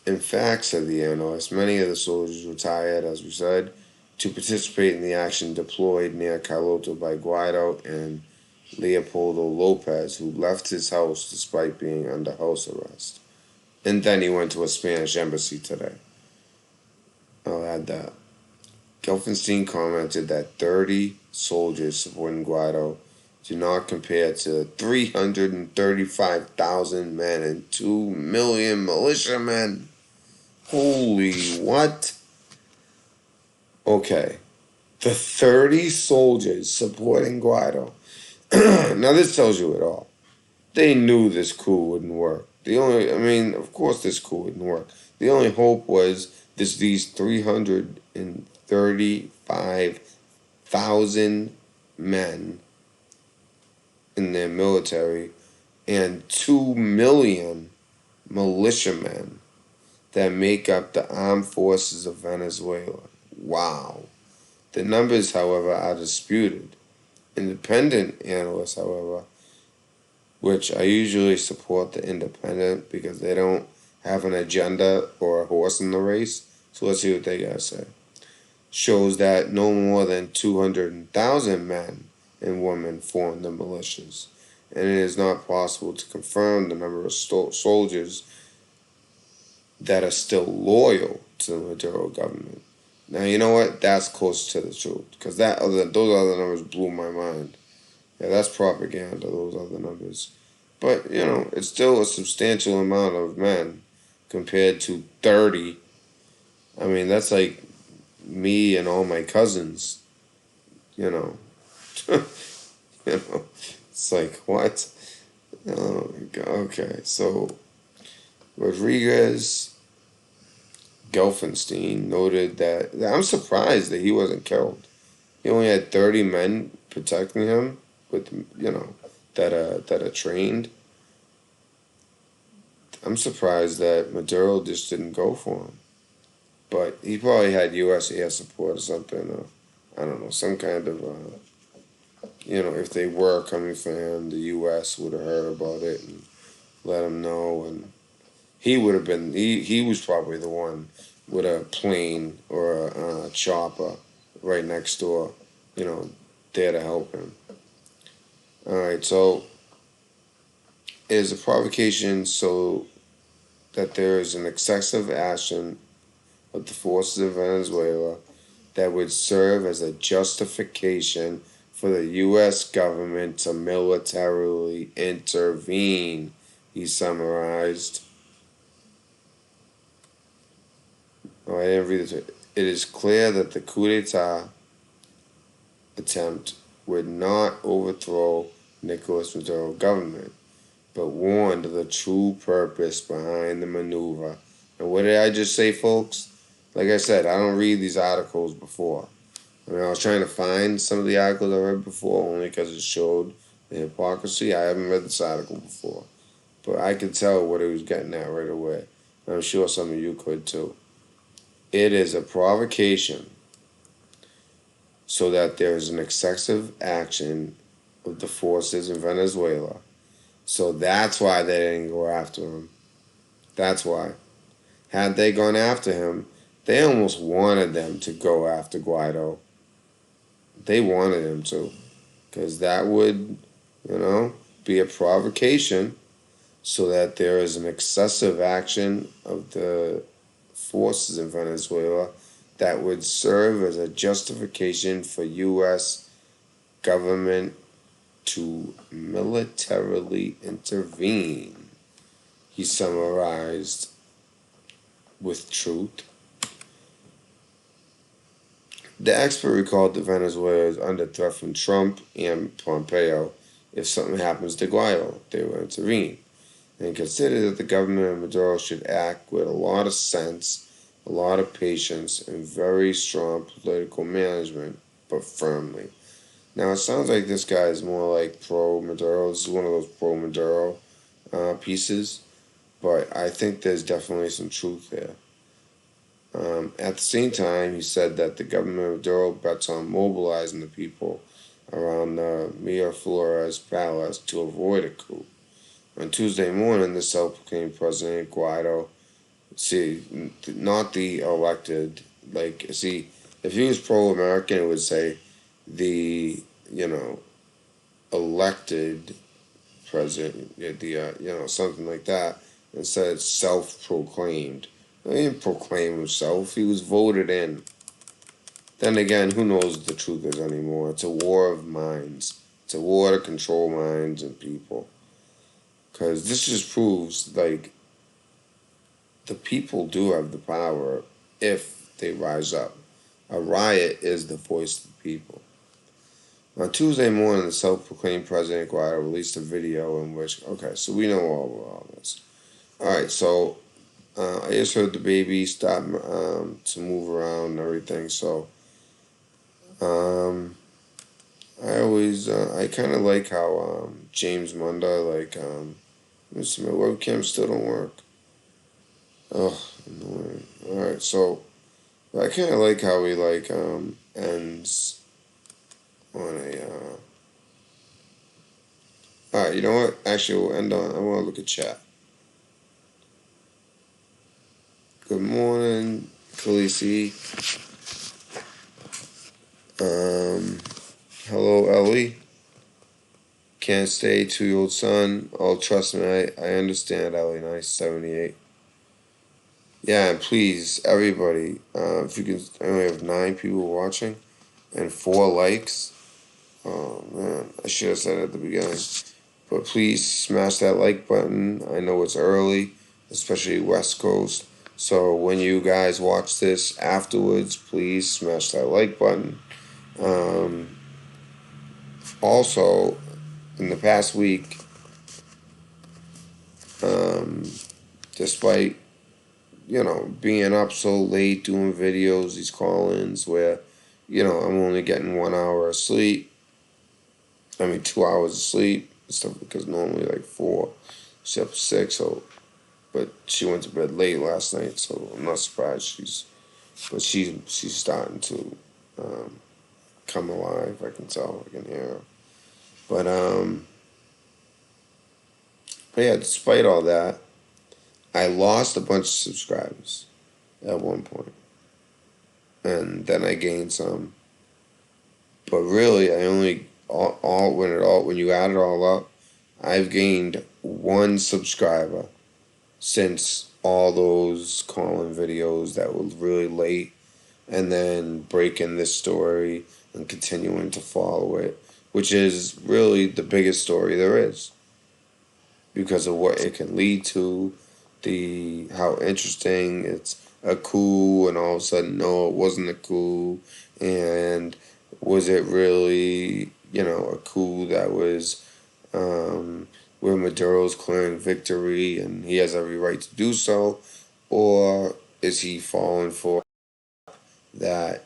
In fact, said the analyst, many of the soldiers retired, as we said, to participate in the action deployed near Carlota by Guaido and Leopoldo Lopez, who left his house despite being under house arrest. And then he went to a Spanish embassy today. I'll add that. Gelfenstein commented that 30 soldiers supporting Guaido do not compare to 335,000 men and 2 million militiamen. Holy what? Okay. The 30 soldiers supporting Guaido. Now this tells you it all. They knew this coup wouldn't work. Of course this coup wouldn't work. The only hope was these 335,000 men in their military and 2 million militiamen that make up the armed forces of Venezuela. Wow. The numbers, however, are disputed. Independent analysts, however, which I usually support the independent because they don't have an agenda or a horse in the race. So let's see what they gotta say. Shows that no more than 200,000 men and women form the militias, and it is not possible to confirm the number of soldiers that are still loyal to the Maduro government. Now, you know what? That's close to the truth, because those other numbers blew my mind. Yeah, that's propaganda, those other numbers. But, it's still a substantial amount of men compared to 30. That's like me and all my cousins, It's like, what? Oh, my God. Okay, so Rodriguez Gelfenstein noted that I'm surprised that he wasn't killed. He only had 30 men protecting him with, that are trained. I'm surprised that Maduro just didn't go for him. But he probably had U.S. air support or something. Or, I don't know, some kind of, if they were coming for him, the U.S. would have heard about it and let him know. And he would have been, he was probably the one with a plane or a chopper right next door, there to help him. All right, so it is a provocation so that there is an excessive action of the forces of Venezuela that would serve as a justification for the U.S. government to militarily intervene, he summarized. Oh, I didn't read this. It is clear that the coup d'etat attempt would not overthrow Nicolas Maduro's government, but warned of the true purpose behind the maneuver. And what did I just say, folks? Like I said, I don't read these articles before. I mean, I was trying to find some of the articles I read before only because it showed the hypocrisy. I haven't read this article before, but I could tell what it was getting at right away. I'm sure some of you could too. It is a provocation so that there is an excessive action of the forces in Venezuela. So that's why they didn't go after him. That's why. Had they gone after him, they almost wanted them to go after Guaido. They wanted him to, because that would, be a provocation so that there is an excessive action of the forces in Venezuela that would serve as a justification for U.S. government to militarily intervene, he summarized with truth. The expert recalled that Venezuela is under threat from Trump and Pompeo. If something happens to Guaido, they will intervene. And considered that the government of Maduro should act with a lot of sense, a lot of patience, and very strong political management, but firmly. Now, it sounds like this guy is more like pro-Maduro. This is one of those pro-Maduro pieces, but I think there's definitely some truth there. At the same time, he said that the government of Maduro bets on mobilizing the people around the Miraflores Palace to avoid a coup. On Tuesday morning, the self-proclaimed President Guaido, not the elected, if he was pro-American, it would say the, elected president, something like that. Instead, it's self-proclaimed. He didn't proclaim himself. He was voted in. Then again, who knows what the truth is anymore? It's a war of minds. It's a war to control minds and people. Because this just proves, the people do have the power if they rise up. A riot is the voice of the people. On Tuesday morning, the self-proclaimed President Guaido released a video in which, so we know all this. All right, so I just heard the baby stop to move around and everything, so I kind of like how James Munda, my webcam still don't work. Oh, annoying. Alright, so I kind of like how he ends on a alright, you know what? Actually, we'll end on, I want to look at chat. Good morning, Khaleesi. Hello, Ellie. Can't stay, 2-year-old son. Oh, trust me, I understand, Ellie. Nice, 78. Yeah, and please, everybody, if you can, I only have 9 people watching and 4 likes. Oh, man, I should have said it at the beginning. But please smash that like button. I know it's early, especially West Coast. So when you guys watch this afterwards, please smash that like button. Also, in the past week, despite, being up so late doing videos, these call-ins where, I'm only getting 1 hour of sleep. 2 hours of sleep and stuff, because normally 4, she's up 6, but she went to bed late last night, so I'm not surprised she's starting to come alive. I can tell, I can hear her. But yeah, despite all that, I lost a bunch of subscribers at one point, and then I gained some. But really, I only when you add it all up, I've gained 1 subscriber since all those call-in videos that were really late, and then breaking this story and continuing to follow it, which is really the biggest story there is because of what it can lead to, how interesting it's a coup, and all of a sudden, no, it wasn't a coup, and was it really, a coup that was where Maduro's clearing victory and he has every right to do so, or is he falling for that?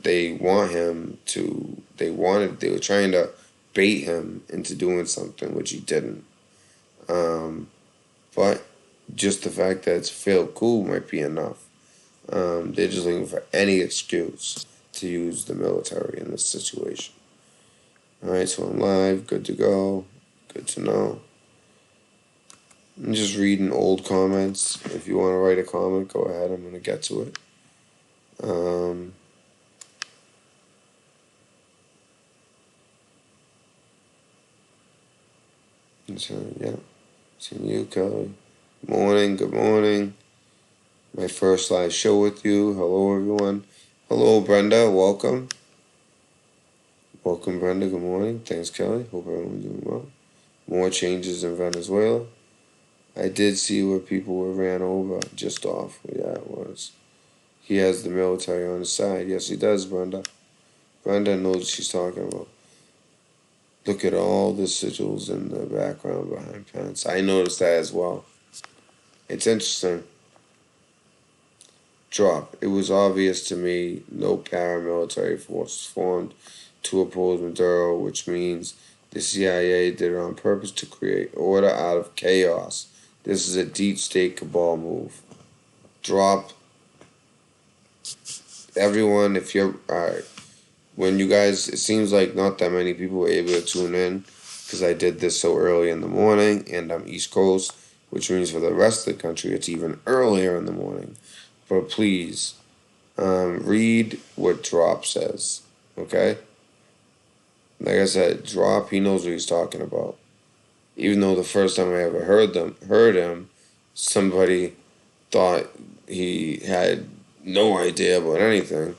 They want him to. They were trying to bait him into doing something which he didn't. But just the fact that it's a failed coup might be enough. They're just looking for any excuse to use the military in this situation. All right, so I'm live. Good to go. Good to know. I'm just reading old comments. If you want to write a comment, go ahead. I'm going to get to it. So, yeah. Seeing you, Kelly. Good morning. My first live show with you. Hello, everyone. Hello, Brenda. Welcome. Welcome, Brenda. Good morning. Thanks, Kelly. Hope everyone's doing well. More changes in Venezuela. I did see where people were ran over just off. Yeah, it was. He has the military on his side. Yes, he does, Brenda. Brenda knows what she's talking about. Look at all the sigils in the background behind Pence. I noticed that as well. It's interesting. Drop. It was obvious to me no paramilitary force formed to oppose Maduro, which means the CIA did it on purpose to create order out of chaos. This is a deep state cabal move. Drop. Everyone, if you're... Alright. When you guys... It seems like not that many people were able to tune in because I did this so early in the morning and I'm East Coast, which means for the rest of the country it's even earlier in the morning. But please, read what Drop says, okay? Like I said, Drop, he knows what he's talking about. Even though the first time I ever heard him, somebody thought he had no idea about anything.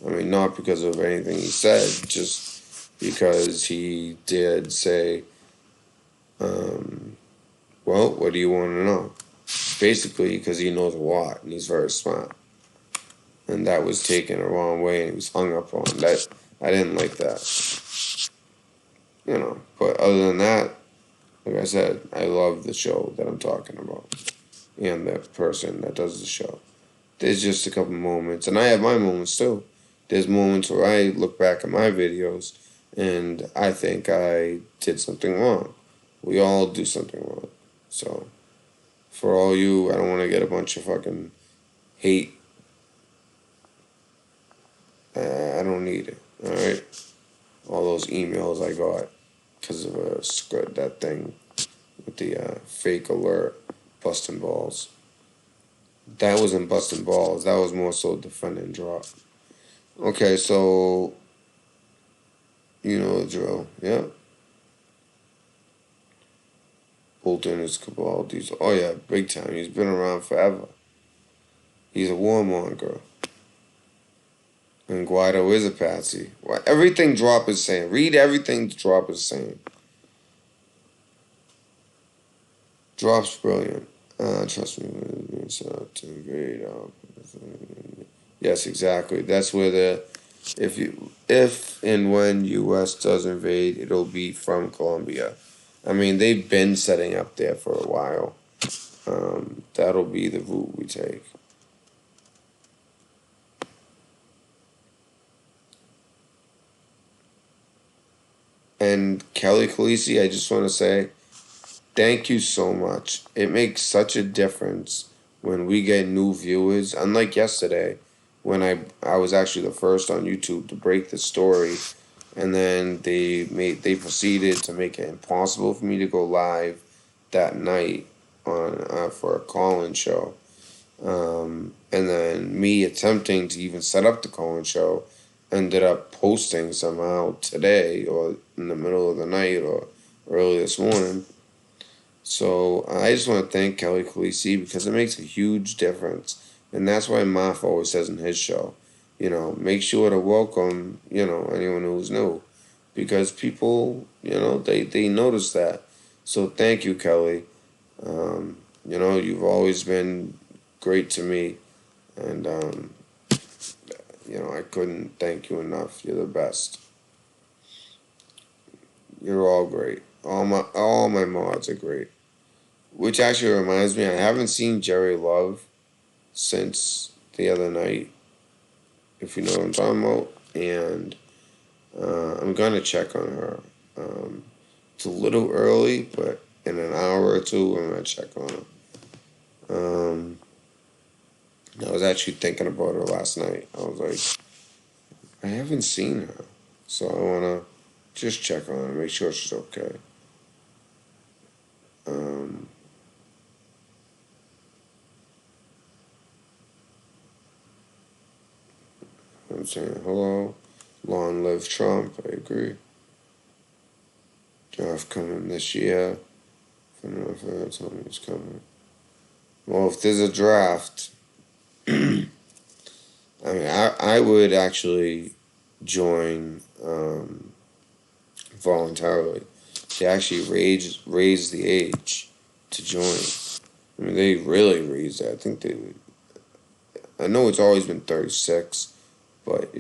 I mean, not because of anything he said, just because he did say, well, what do you want to know? Basically, because he knows a lot, and he's very smart. And that was taken the wrong way, and he was hung up on. That I didn't like that. But other than that, like I said, I love the show that I'm talking about. And the person that does the show. There's just a couple moments, and I have my moments too. There's moments where I look back at my videos, and I think I did something wrong. We all do something wrong. So, for all you, I don't want to get a bunch of fucking hate. I don't need it, alright? All those emails I got because of that thing with the fake alert, busting balls. That wasn't busting balls. That was more so defending Drop. Okay, so, you know the drill, yeah? Bolton is cabal. Oh yeah, big time. He's been around forever. He's a warmonger. And Guaido is a patsy. Everything Drop is saying. Read everything Drop is saying. Drop's brilliant. Trust me, it's to grade out. Yes, exactly. That's where if and when U.S. does invade, it'll be from Colombia. I mean, they've been setting up there for a while. That'll be the route we take. And Kelly Khaleesi, I just want to say, thank you so much. It makes such a difference when we get new viewers. Unlike yesterday, when I was actually the first on YouTube to break the story, and then they proceeded to make it impossible for me to go live that night on for a call-in show. And then me attempting to even set up the call-in show ended up posting somehow today or in the middle of the night or early this morning. So I just want to thank Kelly Khaleesi because it makes a huge difference. And that's why Moff always says in his show, make sure to welcome, anyone who's new. Because people, they notice that. So thank you, Kelly. You've always been great to me. And, I couldn't thank you enough. You're the best. You're all great. All my mods are great. Which actually reminds me, I haven't seen Jerry Love since the other night, if you know what I'm talking about. And I'm gonna check on her. It's a little early, but in an hour or two, I'm gonna check on her. I was actually thinking about her last night. I was like, I haven't seen her, so I wanna just check on her, make sure she's okay. I'm saying hello, long live Trump. I agree. Draft coming this year. I don't know if I told me it's coming. Well, if there's a draft, I mean, I would actually join voluntarily. They actually raise the age to join. I mean, they really raised it. I think I know it's always been 36, but